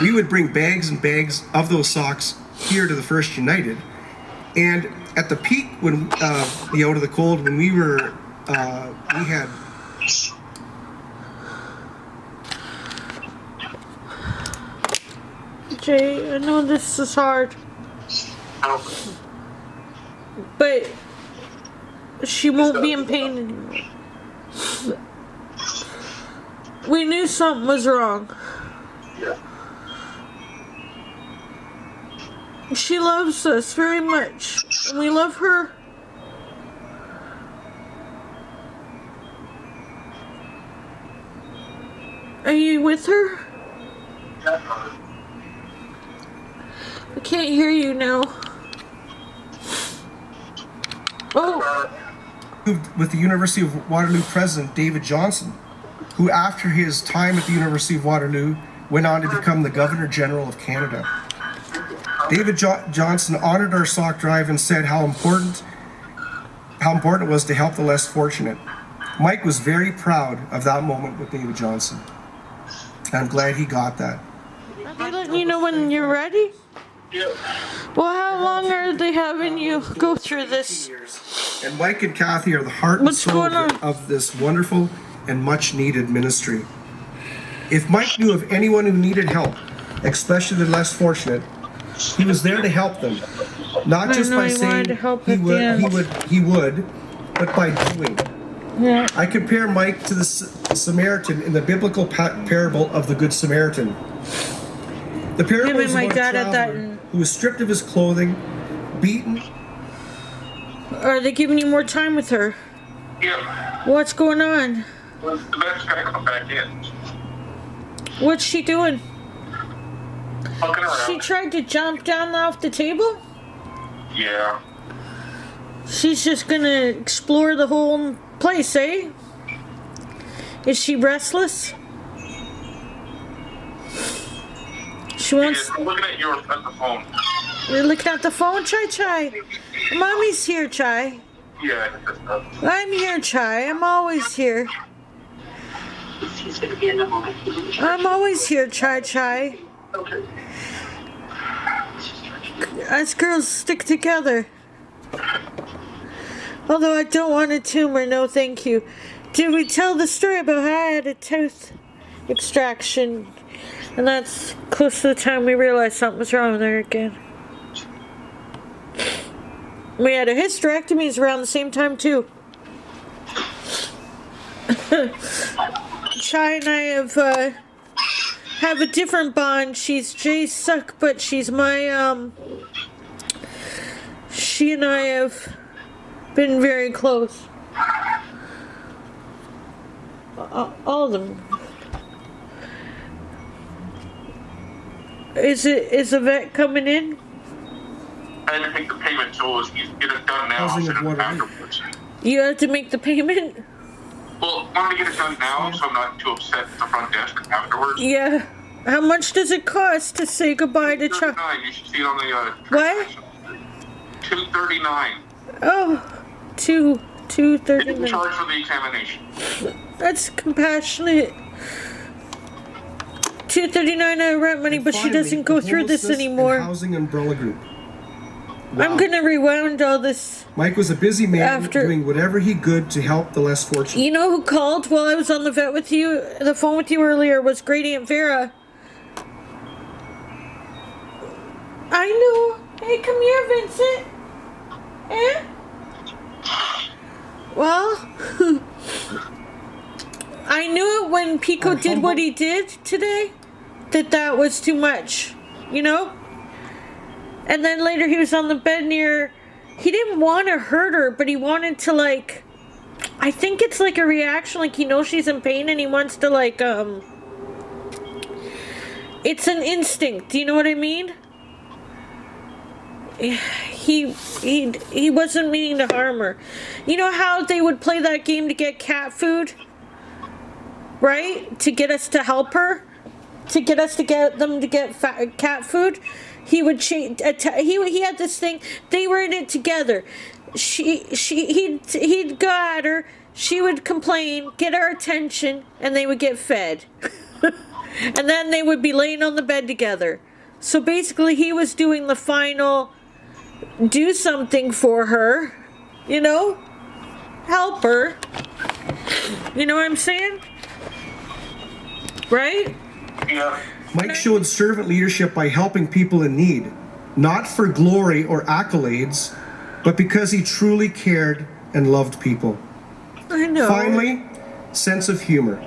we would bring bags and bags of those socks here to the First United, and at the peak when the Out of the Cold, when we were, we had. Jay, I know this is hard, but she won't be in pain anymore. We knew something was wrong. She loves us very much, and we love her. Are you with her? I can't hear you now. Oh. With the University of Waterloo president David Johnson, who after his time at the University of Waterloo went on to become the Governor General of Canada. David Johnson honored our sock drive and said how important it was to help the less fortunate. Mike was very proud of that moment with David Johnson. And I'm glad he got that. Are they letting you know when you're ready? Yeah. Well, how long are they having you go through this? And Mike and Kathy are the heart and What's soul going on? of this wonderful and much needed ministry. If Mike knew of anyone who needed help, especially the less fortunate, he was there to help them. Not just by saying he would, but by doing. Yeah. I compare Mike to the Samaritan in the biblical parable of the Good Samaritan. The parable is my about dad a at that. traveler who was stripped of his clothing, beaten. Are they giving you more time with her? Yeah. What's going on? The man's gotta come back in. What's she doing? Fucking around. She tried to jump down off the table? Yeah. She's just gonna explore the whole place, eh? Is she restless? She wants. I'm looking at the phone. You're looking at the phone, Chai Chai. Mommy's here, Chai. Yeah. I'm here, Chai. I'm always here. She's gonna be in a moment. I'm always here, Chai Chai. Okay. Us girls stick together. Although I don't want a tumor, no thank you. Did we tell the story about how I had a tooth extraction? And that's close to the time we realized something was wrong there again. We had a hysterectomies around the same time too. Chai and I have a different bond. She's Jay's suck, but she's my she and I have been very close. All of them. Is a vet coming in? I had to make the payment, so he's get it done now. Housing of instead of Waterloo. afterwards. You have to make the payment? Well, I want to get it done now, so I'm not too upset at the front desk afterwards. Yeah. How much does it cost to say goodbye to Chai? $2.39. You should see it on the What? $2.39. Oh, Taking 239. charge for the examination. That's compassionate. 239 I rent money, but she Finally, doesn't go the through this homelessness and anymore. Housing umbrella group. I'm Wow. gonna rewound all this. Mike was a busy man After- doing whatever he could to help the less fortunate. You know who called while I was on the phone with you earlier was Great Aunt Vera. I know. Hey, come here, Vincent. Eh? Well, I knew it when Pico did what he did today, that was too much, you know? And then later he was on the bed near, he didn't want to hurt her, but he wanted to, like, I think it's like a reaction, like he knows she's in pain and he wants to, like, it's an instinct, do you know what I mean? He wasn't meaning to harm her. You know how they would play that game to get cat food? Right? To get us to help her? To get us to get them to get cat food? He would he had this thing, they were in it together. He'd go at her, she would complain, get her attention, and they would get fed. And then they would be laying on the bed together. So basically he was doing the final do something for her, you know? Help her. You know what I'm saying? Right? Yeah. Mike showed servant leadership by helping people in need, not for glory or accolades, but because he truly cared and loved people. I know. Finally, sense of humor.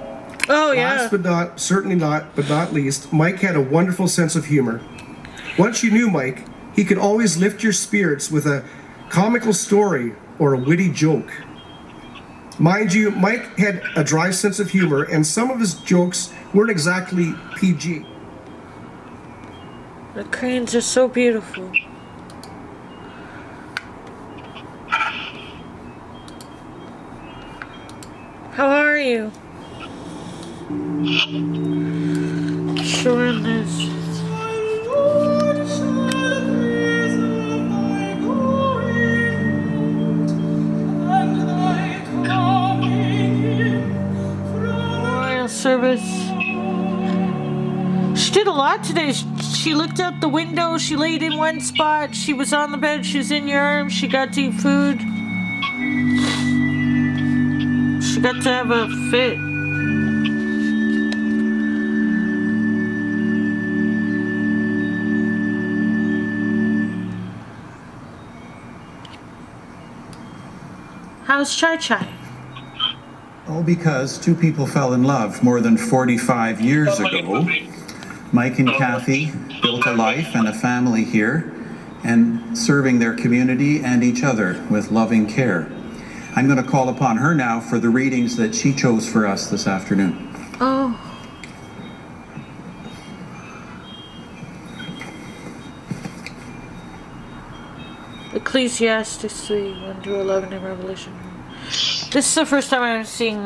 Oh, yeah. Last but not least, Mike had a wonderful sense of humor. Once you knew Mike, he could always lift your spirits with a comical story or a witty joke. Mind you, Mike had a dry sense of humor, and some of his jokes weren't exactly PG. The cranes are so beautiful. How are you? Showing this. Royal service. She did a lot today. She looked out the window. She laid in one spot. She was on the bed. She was in your arms. She got to eat food. She got to have a fit. How's Chai Chai? Oh, because two people fell in love more than 45 years ago. Mike and Kathy built a life and a family here, and serving their community and each other with loving care. I'm going to call upon her now for the readings that she chose for us this afternoon. Oh. Ecclesiastes 3, 1-11 in Revelation. This is the first time I'm seeing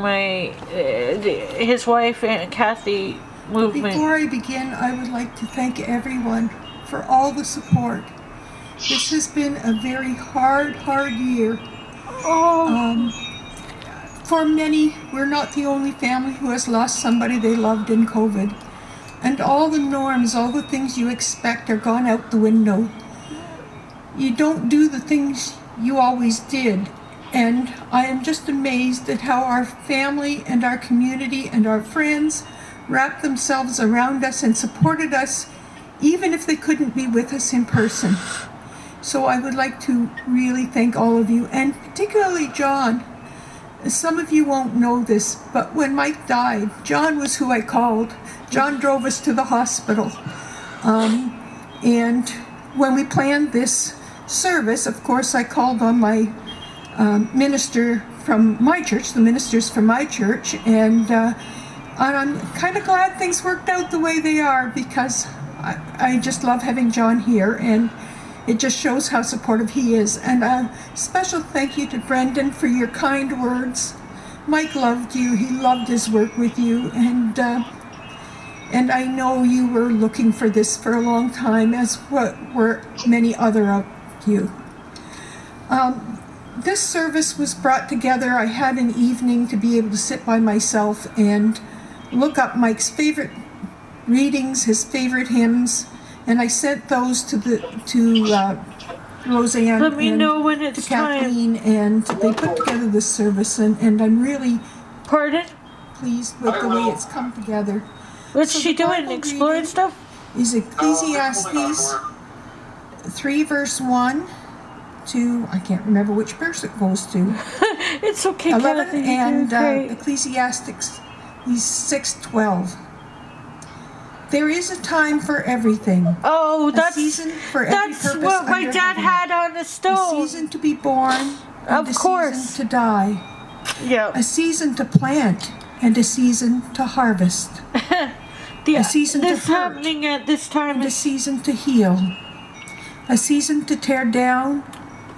his wife and Kathy movement. Before I begin, I would like to thank everyone for all the support. This has been a very hard year. For many, we're not the only family who has lost somebody they loved in COVID. And all the norms, all the things you expect are gone out the window. You don't do the things you always did. And I am just amazed at how our family and our community and our friends wrapped themselves around us and supported us, even if they couldn't be with us in person. So I would like to really thank all of you, and particularly John. Some of you won't know this, but when Mike died, John was who I called. John drove us to the hospital. And when we planned this service, of course, I called on my minister from my church, the ministers from my church, and I'm kind of glad things worked out the way they are, because I just love having John here, and it just shows how supportive he is. And a special thank you to Brendan for your kind words. Mike loved you. He loved his work with you, and I know you were looking for this for a long time, as what were many other of you. This service was brought together. I had an evening to be able to sit by myself and look up Mike's favorite readings, his favorite hymns, and I sent those to Roseanne Let me and know when to it's time. Kathleen, and they put together this service, and I'm really Pardon? pleased with the way it's come together. What's So she the doing? Bible Exploring reading stuff? Is Ecclesiastes 3 verse 1 to, I can't remember which verse it goes to, It's okay, 11, Kathy. and You're great. Ecclesiastes 6:12. There is a time for everything. Oh, A that's season for every that's purpose what my under dad heaven. had on the A stove. season to be born, and Of a course. season to die. Yeah. A season to plant, and a season to harvest. The, a season to this hurt, happening at this time and a is season to heal. A season to tear down,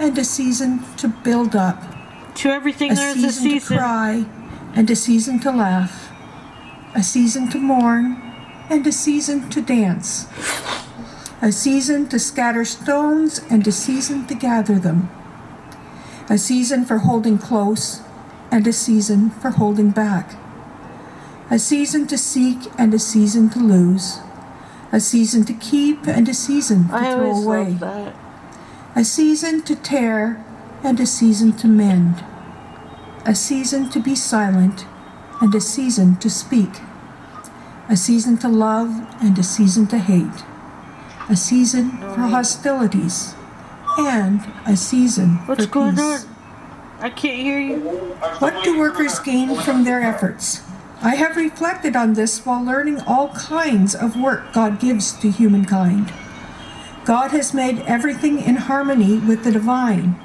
and a season to build up. to everything. A There's a season to season. cry, and a season to laugh. A season to mourn, and a season to dance. A season to scatter stones, and a season to gather them. A season for holding close, and a season for holding back. A season to seek, and a season to lose. A season to keep, and a season to I throw always away. love that. A season to tear, and a season to mend. A season to be silent, and a season to speak. A season to love, and a season to hate. A season for hostilities, and a season What's for going peace. on? I can't hear you. What do workers gain from their efforts? I have reflected on this while learning all kinds of work God gives to humankind. God has made everything in harmony with the divine.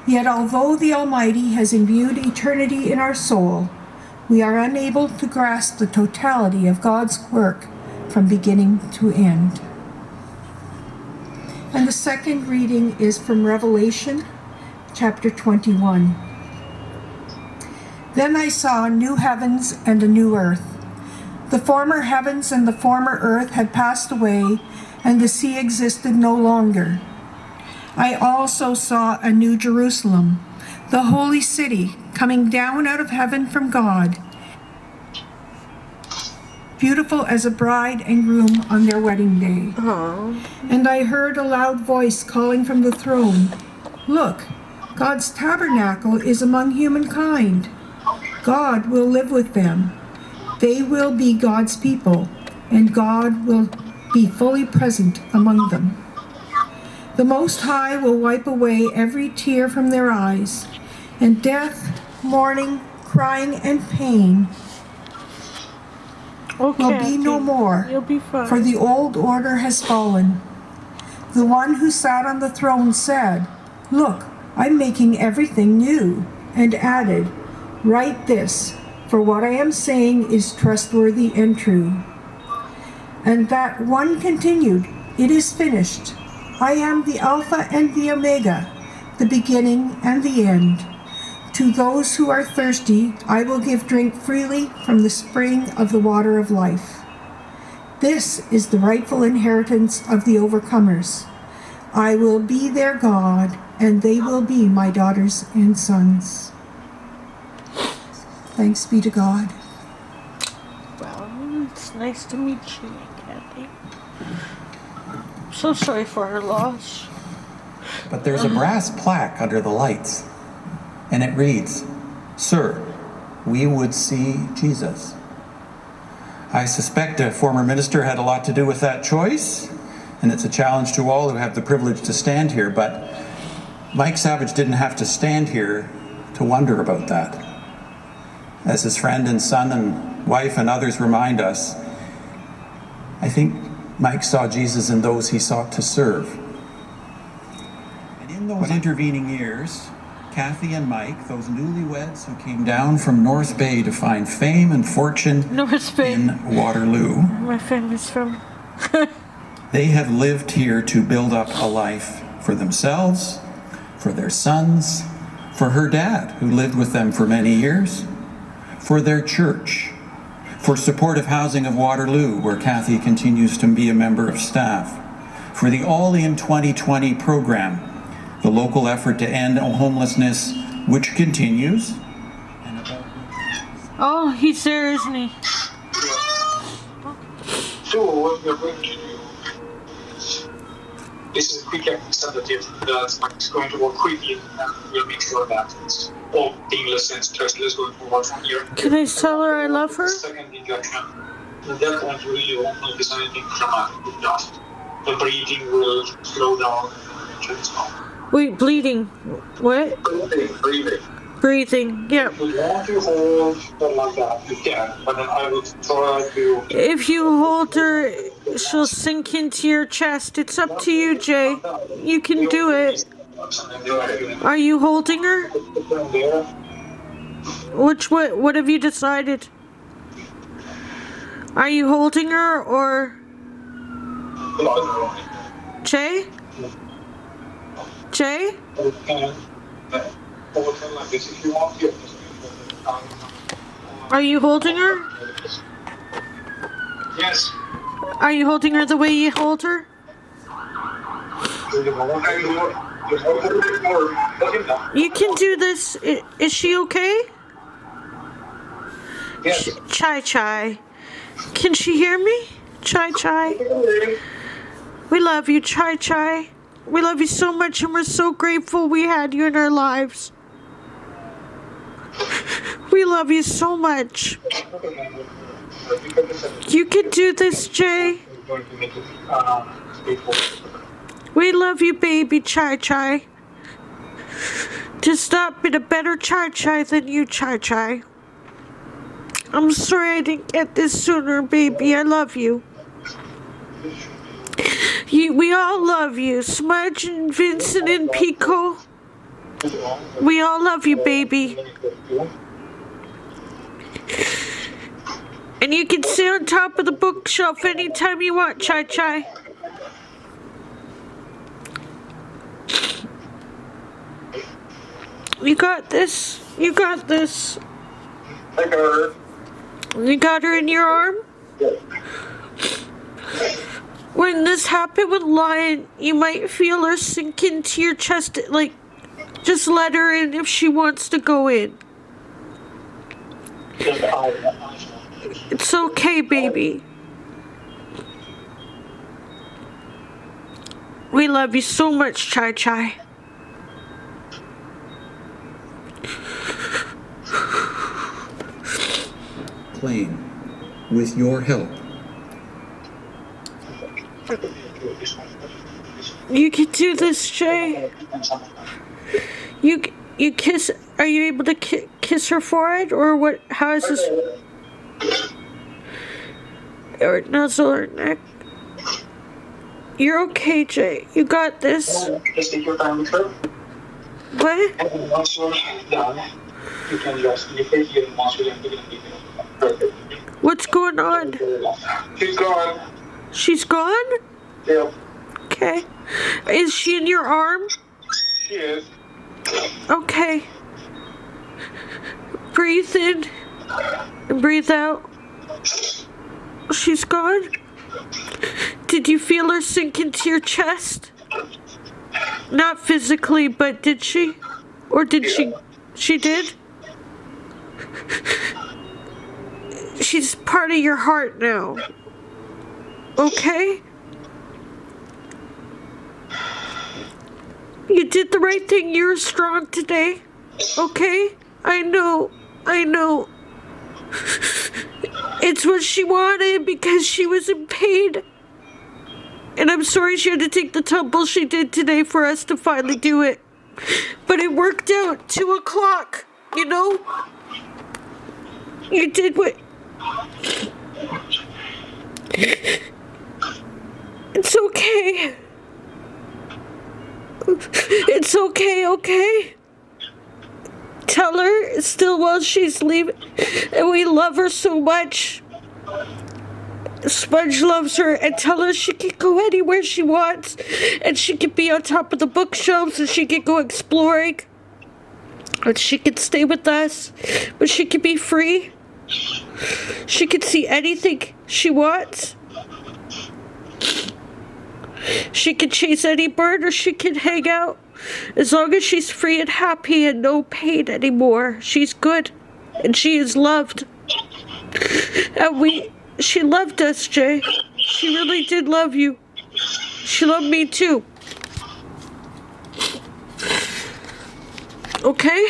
Yet although the Almighty has imbued eternity in our soul, we are unable to grasp the totality of God's work from beginning to end. And the second reading is from Revelation chapter 21. Then I saw new heavens and a new earth. The former heavens and the former earth had passed away, and the sea existed no longer. I also saw a new Jerusalem, the holy city, coming down out of heaven from God, beautiful as a bride and groom on their wedding day. And I heard a loud voice calling from the throne, "Look, God's tabernacle is among humankind. God will live with them. They will be God's people, and God will be fully present among them. The Most High will wipe away every tear from their eyes, and death, mourning, crying, and pain will be no more, You'll be fine. for the old order has fallen. The one who sat on the throne said, 'Look, I'm making everything new,' and added, 'Write this, for what I am saying is trustworthy and true.' And that one continued, 'It is finished. I am the Alpha and the Omega, the beginning and the end. To those who are thirsty, I will give drink freely from the spring of the water of life. This is the rightful inheritance of the overcomers. I will be their God, and they will be my daughters and sons.'" Thanks be to God. Well, it's nice to meet you, Kathy. So sorry for her loss. But there's a brass plaque under the lights, and it reads, "Sir, we would see Jesus." I suspect a former minister had a lot to do with that choice, and it's a challenge to all who have the privilege to stand here, but Mike Savage didn't have to stand here to wonder about that. As his friend and son and wife and others remind us, I think Mike saw Jesus in those he sought to serve. And in those intervening years, Kathy and Mike, those newlyweds who came down from North Bay to find fame and fortune North Bay. in Waterloo, My family's from. they have lived here to build up a life for themselves, for their sons, for her dad, who lived with them for many years, for their church, for supportive housing of Waterloo, where Kathy continues to be a member of staff, for the All In 2020 program, the local effort to end homelessness, which continues. Oh, he's there, isn't he? So what we're going to do is, this is a quick representative that's going to work quickly, and we'll make sure that it's all painless and stressless going forward from here. Can I tell her I love her? Second injection. At that point, you really won't notice anything dramatic. Just the breathing will slow down and stop. Wait, bleeding. What? Breathing. Breathing. Yeah. If you want to hold her like that, you can, but then I will try to. If you hold her, she'll sink into your chest. It's up to you, Jay. You can do it. Are you holding her? What have you decided? Are you holding her or Jay? Jay? Are you holding her? Yes. Are you holding her the way you hold her? You can do this. Is she okay? Yes. Chai Chai. Can she hear me? Chai Chai. We love you, Chai Chai. We love you so much and we're so grateful we had you in our lives. We love you so much. You can do this, Jay. We love you, baby Chai Chai. Just not been a better Chai Chai than you, Chai Chai. I'm sorry I didn't get this sooner, baby. I love you. We all love you. Smudge and Vincent and Pico. We all love you, baby. And you can sit on top of the bookshelf anytime you want, Chai Chai. You got this. You got this. I got her. You got her in your arm? When this happened with Lion, you might feel her sink into your chest. Like, just let her in if she wants to go in. It's okay, baby. We love you so much, Chai Chai. Clean. With your help. You can do this, Jay. You kiss. Are you able to kiss her forehead, or what? How is this? Or nuzzle her neck? You're okay, Jay. You got this. Just take your time with her. What? And once you're done, you can just leave her here and once you're done, perfect. What's going on? She's gone. She's gone? Yeah. Okay. Is she in your arm? She is. Okay. Breathe in and breathe out. She's gone? Did you feel her sink into your chest? Not physically, but did she? Or did she? She did? She's part of your heart now. Okay? You did the right thing. You're strong today. Okay? I know. It's what she wanted because she was in pain. And I'm sorry she had to take the tumble she did today for us to finally do it. But it worked out. 2 o'clock, you know? You did what... It's okay. It's okay, okay? Tell her still while she's leaving. And we love her so much. Sponge loves her, and tell her she can go anywhere she wants. And she can be on top of the bookshelves, and she can go exploring. And she can stay with us. But she can be free. She can see anything she wants. She can chase any bird, or she can hang out As long as she's free and happy and no pain anymore, she's good. And she is loved. And she loved us, Jay. She really did love you. She loved me too. Okay?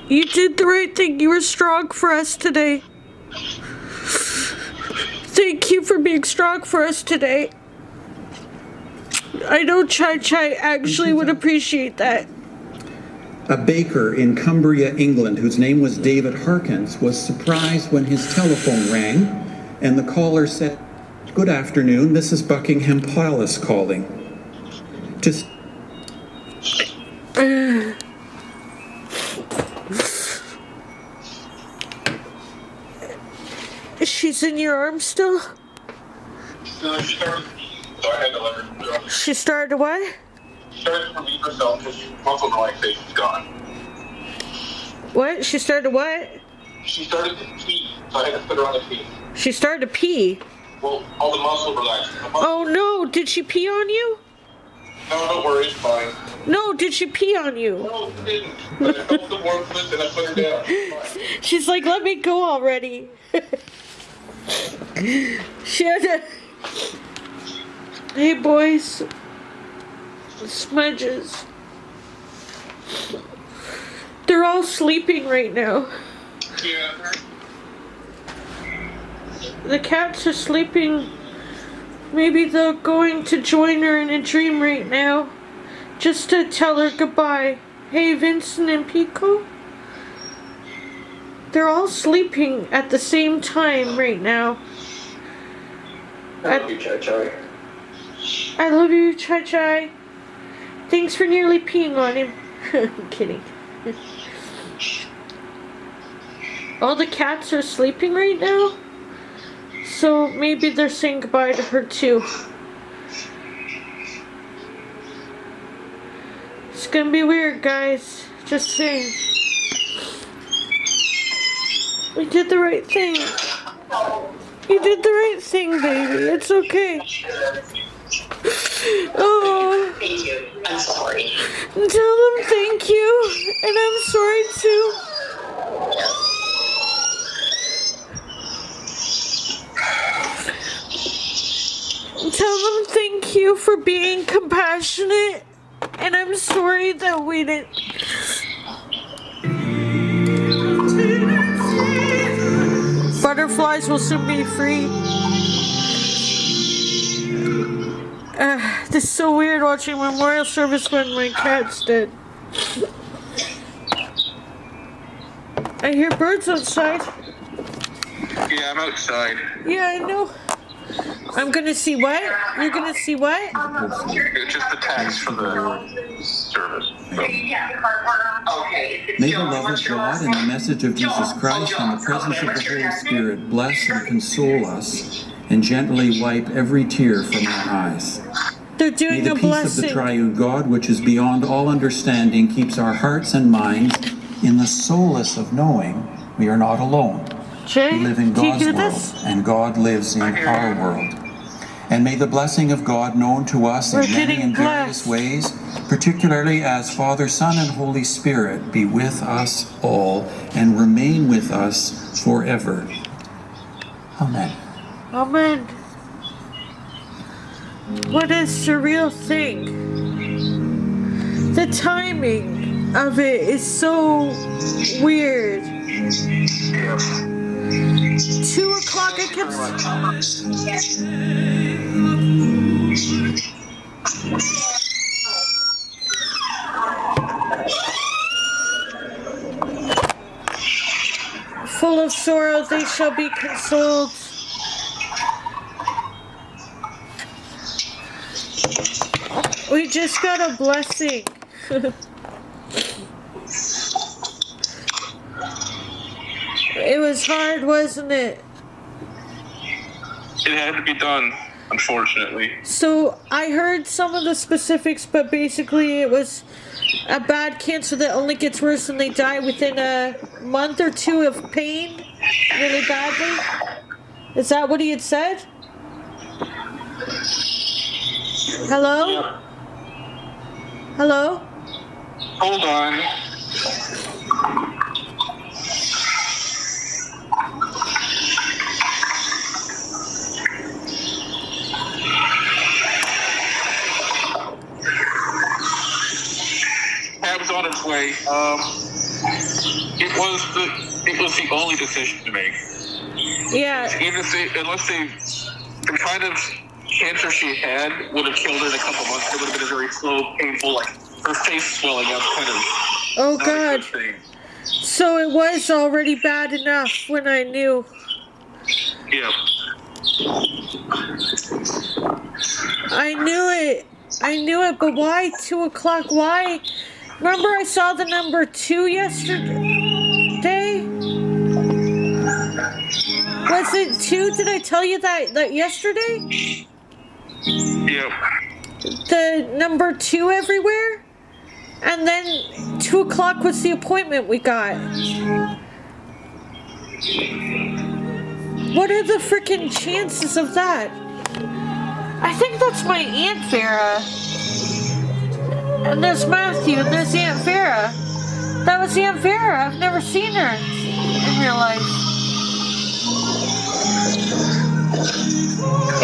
You did the right thing. You were strong for us today. Thank you for being strong for us today. I know Chai Chai actually would appreciate that. A baker in Cumbria, England, whose name was David Harkins, was surprised when his telephone rang and the caller said, "Good afternoon, this is Buckingham Palace calling." She's in your arms still? No, she started, so I had to let her go. She started what? She started to relieve herself because muscle relaxation is gone. What? She started what? She started to pee, so I had to put her on the pee. She started to pee? Well, all the muscle relaxing. Oh no, did she pee on you? No, don't worry, it's fine. No, did she pee on you? No, it didn't. But I felt the warmth and I put her down. It's fine. She's like, let me go already. She had to... Hey boys. Smudges. They're all sleeping right now. Yeah. The cats are sleeping. Maybe they're going to join her in a dream right now. Just to tell her goodbye. Hey, Vincent and Pico? They're all sleeping at the same time right now. I love you, Chai Chai. I love you, Chai Chai. Thanks for nearly peeing on him. I'm kidding. All the cats are sleeping right now. So maybe they're saying goodbye to her too. It's gonna be weird, guys. Just saying. We did the right thing. You did the right thing, baby. It's okay. Oh. Thank you. I'm sorry. Tell them thank you. And I'm sorry too. Tell them thank you for being compassionate. And I'm sorry that we didn't. Butterflies will soon be free. This is so weird watching memorial service when my cat's dead. I hear birds outside. Yeah, I'm outside. Yeah, I know. I'm gonna see what? You're gonna see what? It's just the tax for the service. So. May the love of God and the message of Jesus Christ and the presence of the Holy Spirit bless and console us and gently wipe every tear from our eyes. They're May doing the a peace of blessing. the triune God, which is beyond all understanding, keeps our hearts and minds in the solace of knowing we are not alone. Jay, We live in do you God's hear world, this? and God lives in our world. And may the blessing of God known to us in We're many getting and various blessed. ways, particularly as Father, Son, and Holy Spirit, be with us all and remain with us forever. Amen. Amen. What a surreal thing. The timing of it is so weird. 2 o'clock, I kept... Full of sorrow, they shall be consoled. We just got a blessing. It was hard, wasn't it? It had to be done, unfortunately. So I heard some of the specifics, but basically it was a bad cancer that only gets worse and they die within a month or 2 of pain really badly. Is that what he had said? Hello? Hello? Hold on. Cab's on its way. It was the only decision to make. Yeah. The kind of cancer she had would have killed her in a couple months. It would have been a very slow, painful, like her face swelling up, kind of. Oh not a God. good thing. So it was already bad enough when I knew. Yeah. I knew it, but why 2 o'clock? Why? Remember I saw the number 2 yesterday? Was it 2? Did I tell you that yesterday? Yeah. The number 2 everywhere? And then 2 o'clock was the appointment we got. What are the freaking chances of that? I think that's my Aunt Vera. And there's Matthew, and there's Aunt Vera. That was Aunt Vera. I've never seen her in real life.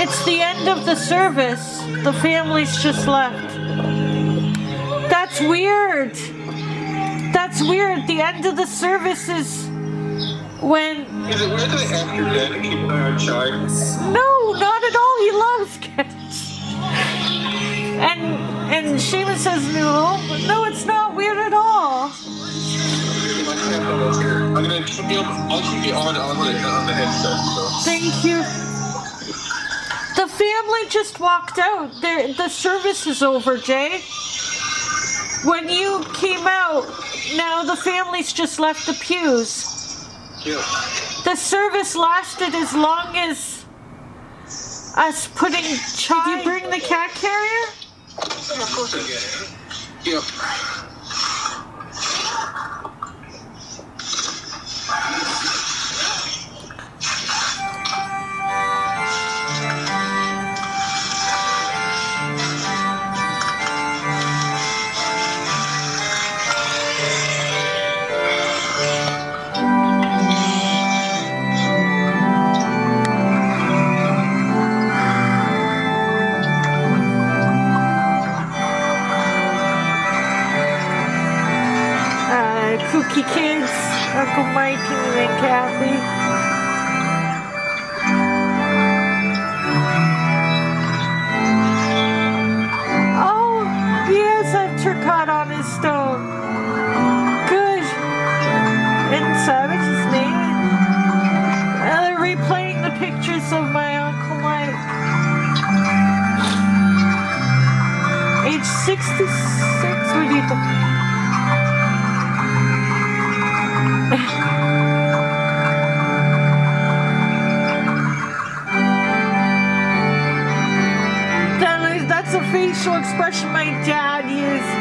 It's the end of the service. The family's just left. That's weird. That's weird. The end of the service is when... Is it weird that after death they keep an eye on Chai? No, not at all. He loves kids. And Seamus says no. No, it's not weird at all. I'm gonna keep you. I'll keep you on the headset. So. Thank you. The family just walked out. The service is over, Jay. When you came out, now the family's just left the pews. Yeah. The service lasted as long as us putting Chai. Did you bring the cat carrier? Yeah, of course I did. Yep. Kooky kids, Uncle Mike and Aunt Kathy. Oh, yes, I've turcotte on his stone. Good. And Savage's name. They're replaying the pictures of my Uncle Mike. Age 66, what do you think? That's a facial expression my dad used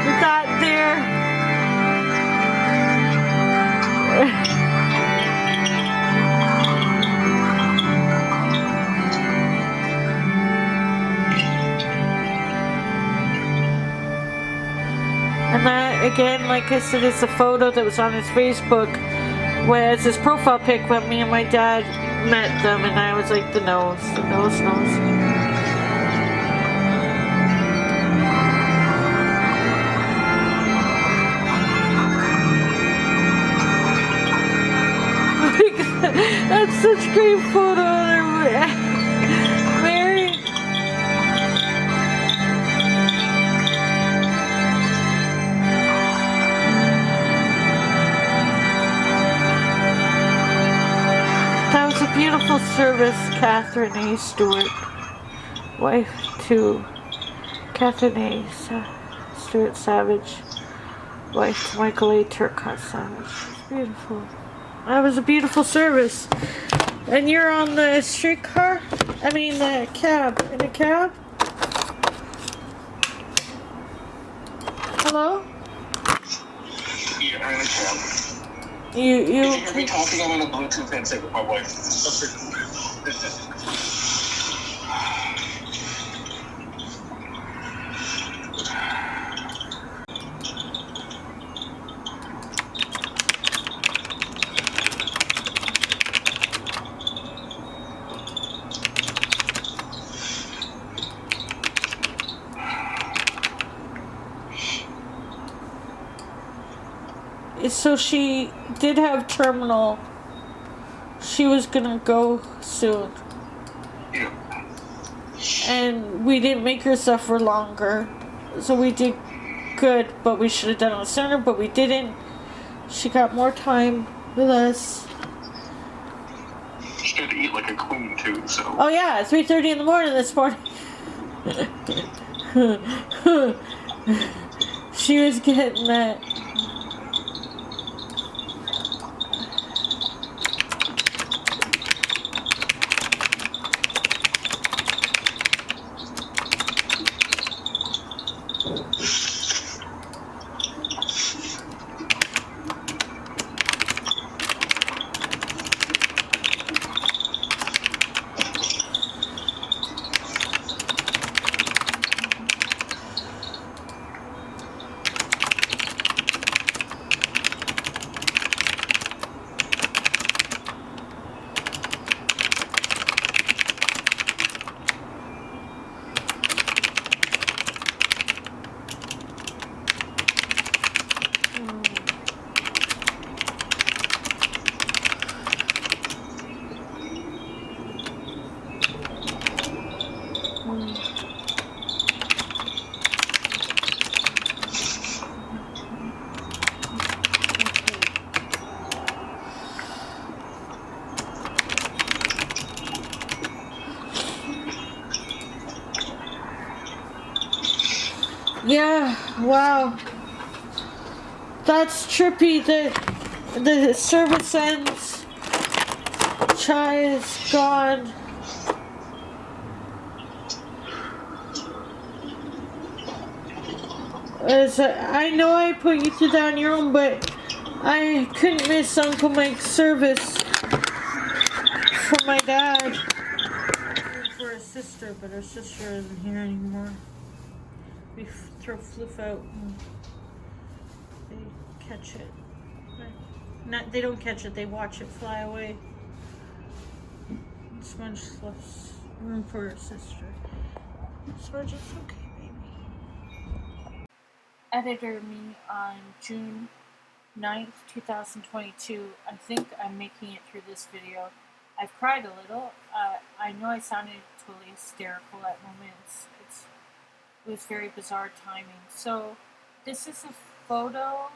with that there. And that, again, like I said, is a photo that was on his Facebook, whereas his profile pic when me and my dad met them, and I was like, the nose. That's such a great photo. Mary. That was a beautiful service, Catherine A. Stewart, wife to Catherine A. Stewart Savage, wife to Michael A. Turcotte Savage. It's beautiful. That was a beautiful service. And you're on the streetcar? I mean the cab. In a cab? Hello? Yeah, I'm in a cab. You If you hear me talking, I'm on a Bluetooth headset with my wife. So she did have terminal. She was gonna go soon. Yeah. And we didn't make her suffer longer. So we did good, but we should have done it sooner, but we didn't. She got more time with us. She had to eat like a queen too, so. Oh yeah, 3:30 in the morning this morning. She was getting that. Yeah, wow. That's trippy that the service ends. Chai is gone. I know I put you two down your own, but I couldn't miss Uncle Mike's service for my dad. For his sister, but her sister isn't here anymore. We throw Floof out and they catch it. They don't catch it, they watch it fly away. Smudge left room for her sister. Smudge, it's okay, baby. Editor me on June 9th, 2022. I think I'm making it through this video. I've cried a little. I know I sounded totally hysterical at moments. It was very bizarre timing. So this is a photo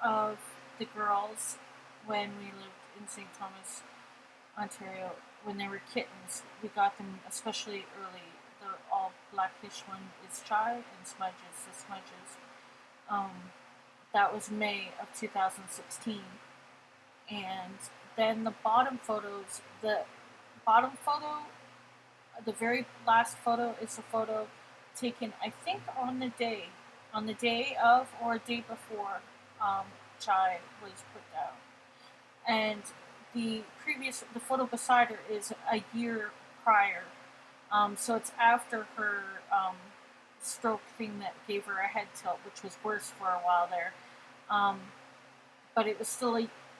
of the girls when we lived in St. Thomas, Ontario, when they were kittens. We got them especially early. The all blackish one is Chai and Smudge is the Smudges. That was May of 2016. And then the bottom photos, the very last photo is a photo taken, I think, on the day of or a day before Chai was put down. And the photo beside her is a year prior. So it's after her stroke thing that gave her a head tilt, which was worse for a while there. But it was still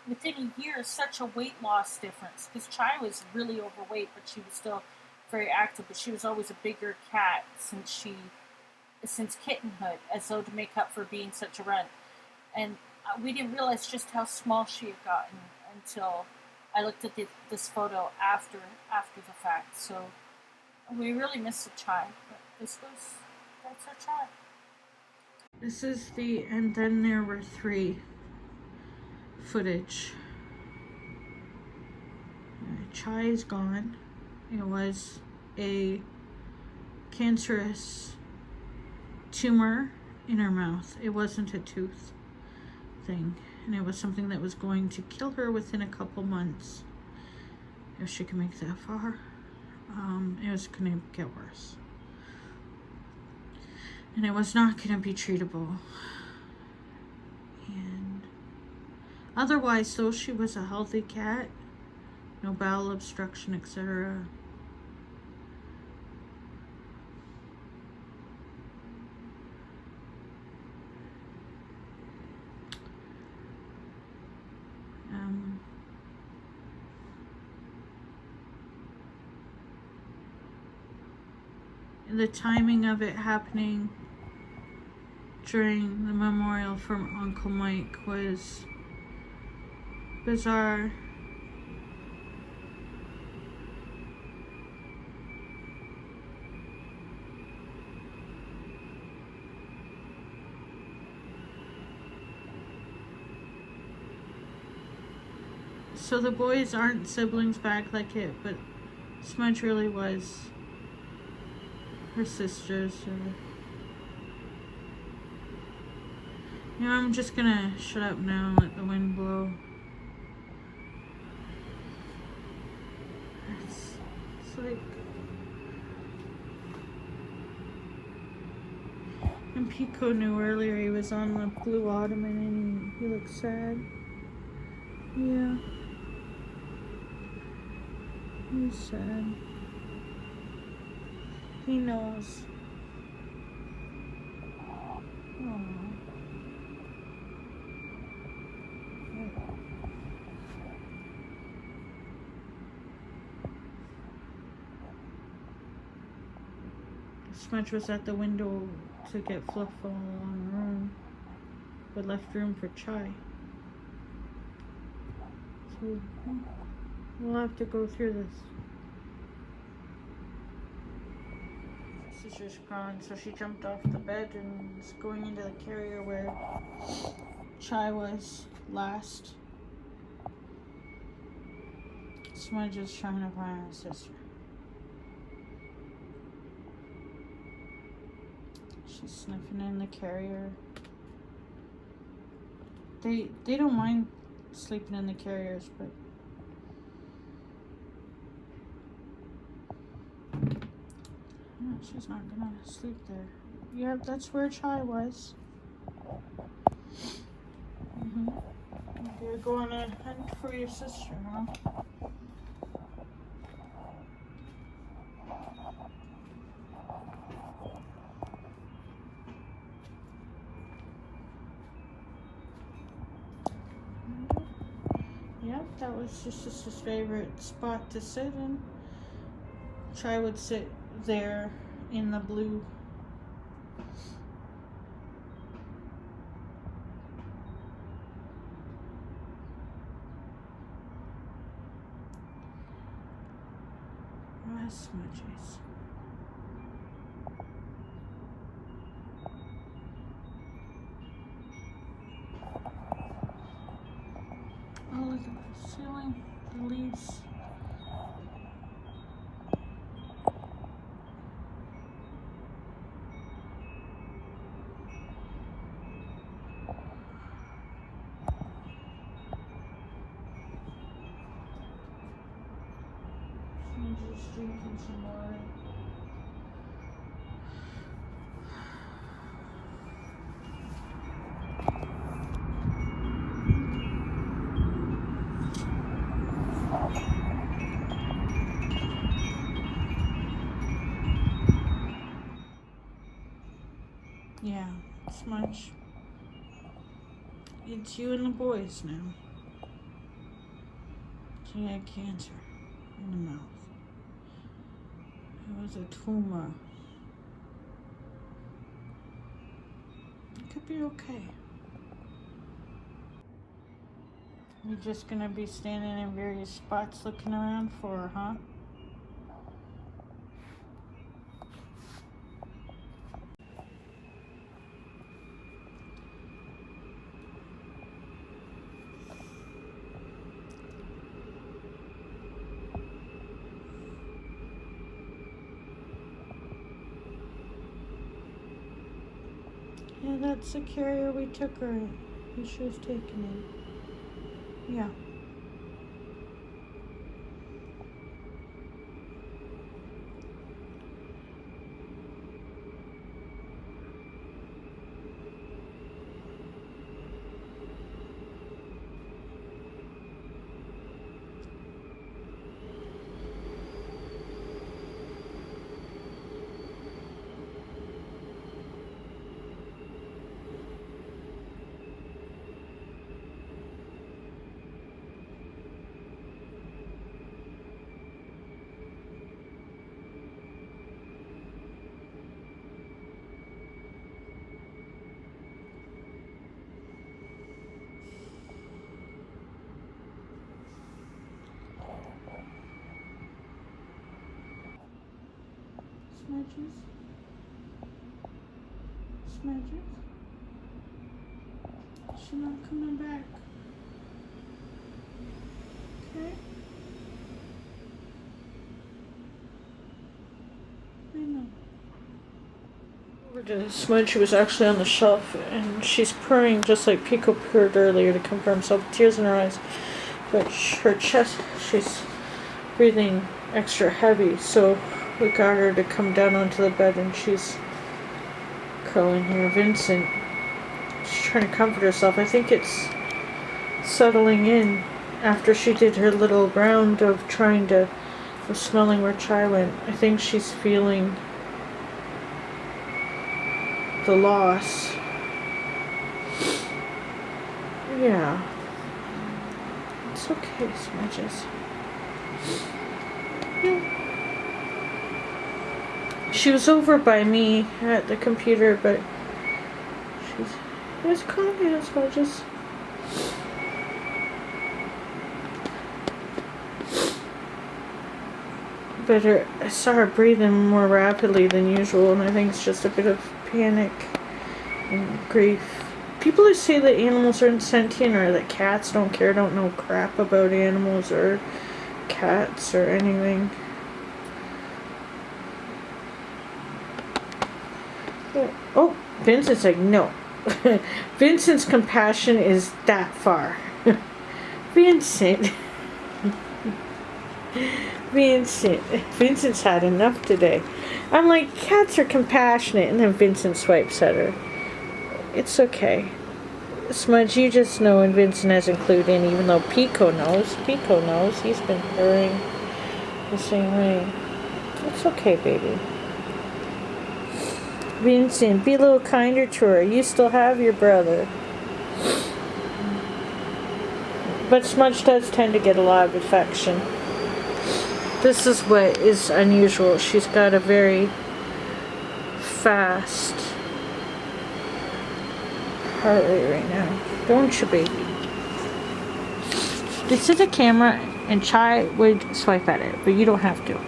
within a year, such a weight loss difference. Because Chai was really overweight, but she was still very active. But she was always a bigger cat since kittenhood, as though to make up for being such a runt. And we didn't realize just how small she had gotten until I looked at this photo after the fact. So we really miss the Chai, but that's our Chai. This is the and then there were three footage. Chai is gone. It was a cancerous tumor in her mouth. It wasn't a tooth thing, and it was something that was going to kill her within a couple months if she could make that far. It was going to get worse, and it was not going to be treatable. And otherwise, though, she was a healthy cat, no bowel obstruction, etc. The timing of it happening during the memorial from Uncle Mike was bizarre. So the boys aren't siblings back like it, but Smudge really was her sisters. I'm just gonna shut up now and let the wind blow. It's like... And Pico knew earlier he was on the blue ottoman and he looked sad. Yeah. He's sad. He knows. Aww. Smudge was at the window to get Fluff all along the room, but left room for Chai. So we'll have to go through this. Sister's crying, so she jumped off the bed and is going into the carrier where Chai was last. Smudge is trying to find her sister. She's sniffing in the carrier. They don't mind sleeping in the carriers, but no, she's not gonna sleep there. Yeah, that's where Chai was. You're going to hunt for your sister, huh? Yep, that was your sister's favorite spot to sit in. Chai would sit there in the blue. Smudges. Oh, look at the ceiling, the leaves. She's just drinking some water. Yeah, Smudge. It's you and the boys now. She had cancer in the mouth. It was a tumor. It could be okay. You're just gonna be standing in various spots looking around for her, huh? Yeah, that's the carrier we took her in. She was taken in. Yeah. Smudges? Smudges? She's not coming back. Okay? I know. Over to Smudge, who was actually on the shelf, and she's purring just like Pico purred earlier to comfort himself with tears in her eyes. But her chest, she's breathing extra heavy, so we got her to come down onto the bed, and she's curling near Vincent. She's trying to comfort herself. I think it's settling in after she did her little round of smelling where Chai went. I think she's feeling the loss. Yeah. It's okay, Smudges. Yeah. She was over by me at the computer, but it was calm down, Smudges. But I saw her breathing more rapidly than usual, and I think it's just a bit of panic and grief. People who say that animals are insentient or that cats don't care don't know crap about animals or cats or anything. Oh, Vincent's like, no. Vincent's compassion is that far. Vincent. Vincent's had enough today. I'm like, cats are compassionate, and then Vincent swipes at her. It's okay. Smudge, you just know when Vincent hasn't clued in, even though Pico knows. Pico knows. He's been purring the same way. It's okay, baby. Vincent, be a little kinder to her. You still have your brother. But Smudge does tend to get a lot of affection. This is what is unusual. She's got a very fast heart rate right now. Don't you, baby? This is a camera, and Chai would swipe at it, but you don't have to.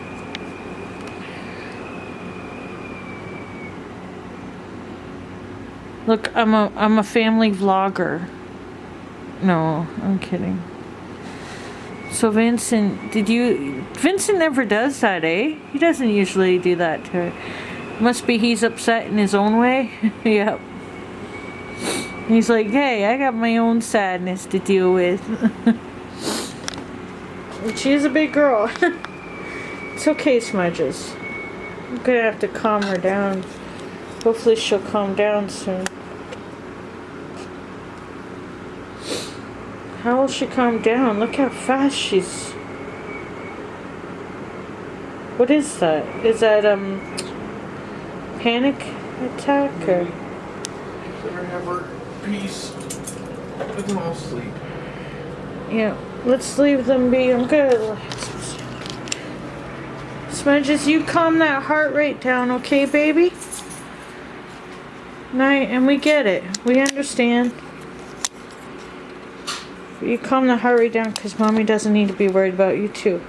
Look, I'm a family vlogger. No, I'm kidding. So Vincent, Vincent never does that, eh? He doesn't usually do that to her. Must be he's upset in his own way. Yep. He's like, hey, I got my own sadness to deal with. She is a big girl. It's okay, Smudges. I'm gonna have to calm her down. Hopefully she'll calm down soon. How will she calm down? Look how fast she's... What is that? Is that, panic attack, or... Let her have her peace. Let them all sleep. Yeah, let's leave them be. I'm good. Smudges, you calm that heart rate down, okay, baby? And we get it. We understand. You calm the heart rate down because Mommy doesn't need to be worried about you too.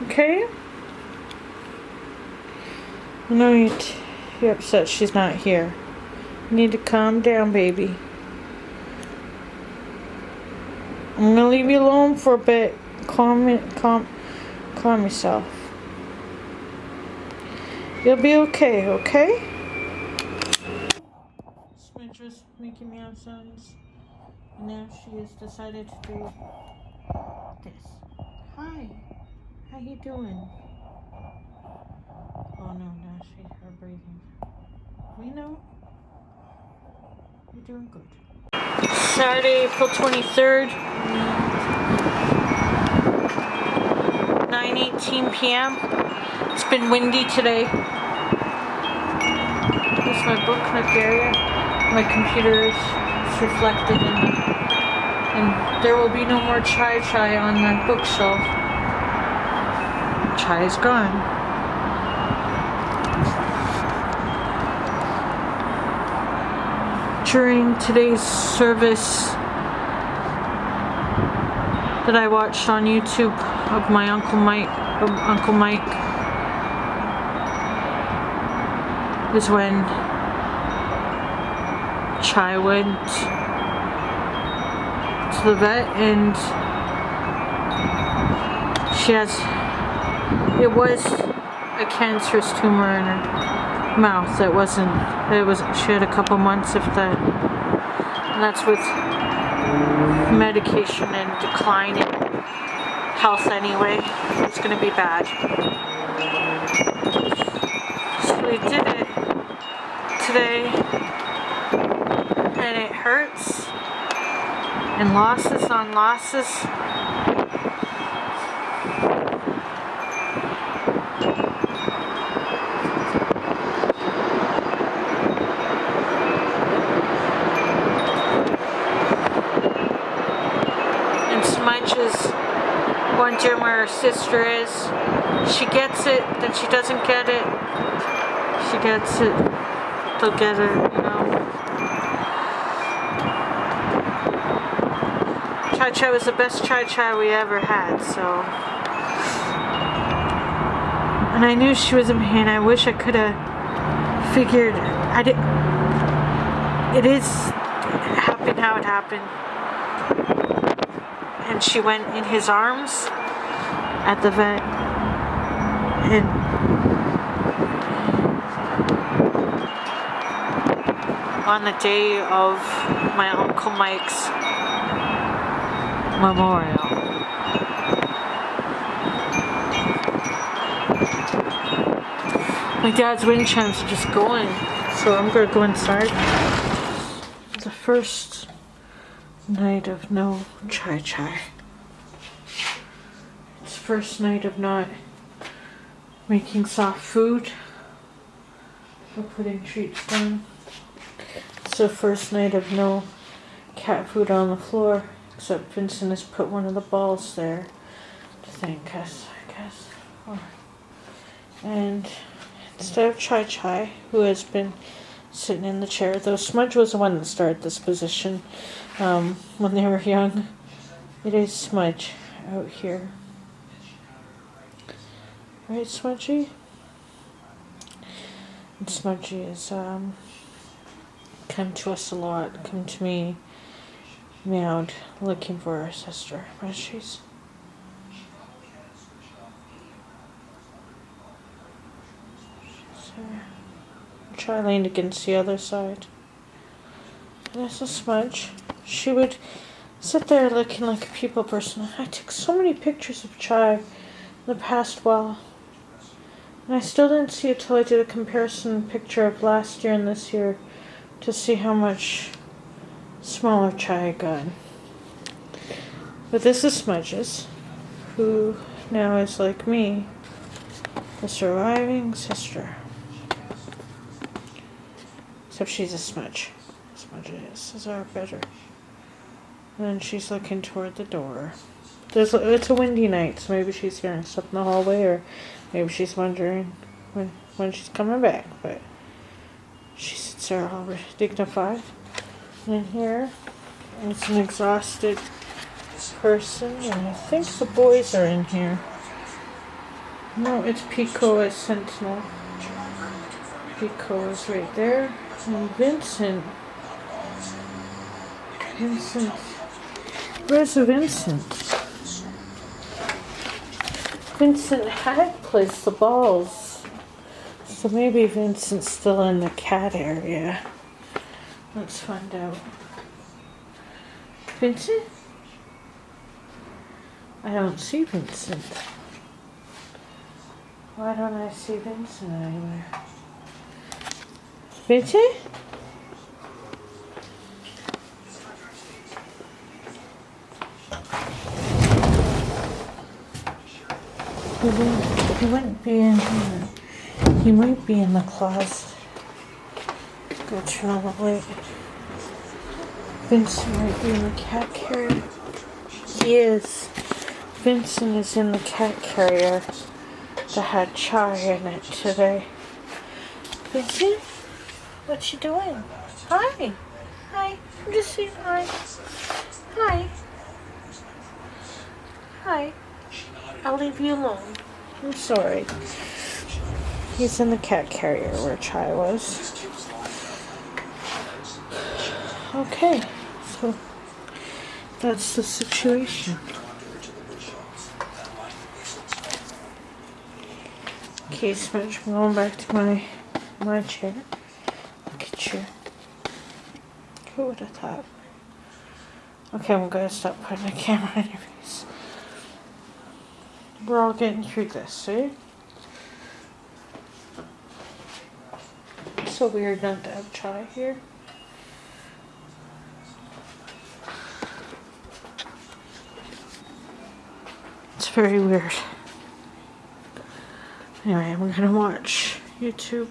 Okay? I know you're upset she's not here. You need to calm down, baby. I'm gonna leave you alone for a bit. Calm yourself. You'll be okay, okay? Smidge was making meow sounds. And now she has decided to do this. Hi. How you doing? Oh no, now she's her breathing. We know. You're doing good. Saturday, April 23rd. 9:18 p.m. It's been windy today. Here's my book nook area. My computer is reflected in the... And there will be no more Chai on the bookshelf. Chai is gone. During today's service that I watched on YouTube of my Uncle Mike, was when Chai went to the vet and it was a cancerous tumor in her mouth. It was, she had a couple months of that. And that's with medication and decline in health anyway. It's gonna be bad. So we did it today and it hurts and losses on losses. Smudges wondering where her sister is. She gets it, then she doesn't get it. She gets it, they'll get her, you know. Chai Chai was the best Chai Chai we ever had, so. And I knew she was in pain. I wish I could have figured, it happened how it happened. And she went in his arms at the vet, and on the day of my Uncle Mike's memorial. My dad's wind chimes are just going, so I'm gonna go inside. The first night of no Chai Chai. It's first night of not making soft food or putting treats down. It's the first night of no cat food on the floor, except Vincent has put one of the balls there to thank us, I guess. And instead of Chai Chai, who has been sitting in the chair, though Smudge was the one that started this position when they were young. It is Smudge out here. Right, Smudgy? And Smudgy is come to us a lot, come to me, meowed, looking for our sister. But she's try leaned against the other side. And this is Smudge. She would sit there looking like a people person. I took so many pictures of Chai in the past while. And I still didn't see it till I did a comparison picture of last year and this year to see how much smaller Chai got. But this is Smudge's, who now is like me, the surviving sister. Except she's a Smudge. Smudge is our better. And she's looking toward the door. It's a windy night, so maybe she's hearing stuff in the hallway, or maybe she's wondering when she's coming back. But she sits there all dignified. And here, it's an exhausted person, and I think the boys are in here. No, it's Pico as Sentinel. Pico is right there. And Vincent. Where's Vincent? Vincent had placed the balls. So maybe Vincent's still in the cat area. Let's find out. Vincent? I don't see Vincent. Why don't I see Vincent anywhere? Vincent? He wouldn't be in here. He might be in the closet. Go turn on the light. Vincent might be in the cat carrier. He is. Vincent is in the cat carrier that had Chai in it today. Vincent? What you doing? Hi. Hi. I'm just saying hi. Hi. Hi. I'll leave you alone. I'm sorry. He's in the cat carrier where Chai was. Okay, so that's the situation. Okay, Smidge, I'm going back to my chair. Look at you. Who would have thought? Okay, I'm gonna stop putting the camera in your face. We're all getting through this, see? It's so weird not to have Chai here. It's very weird. Anyway, I'm gonna watch YouTube.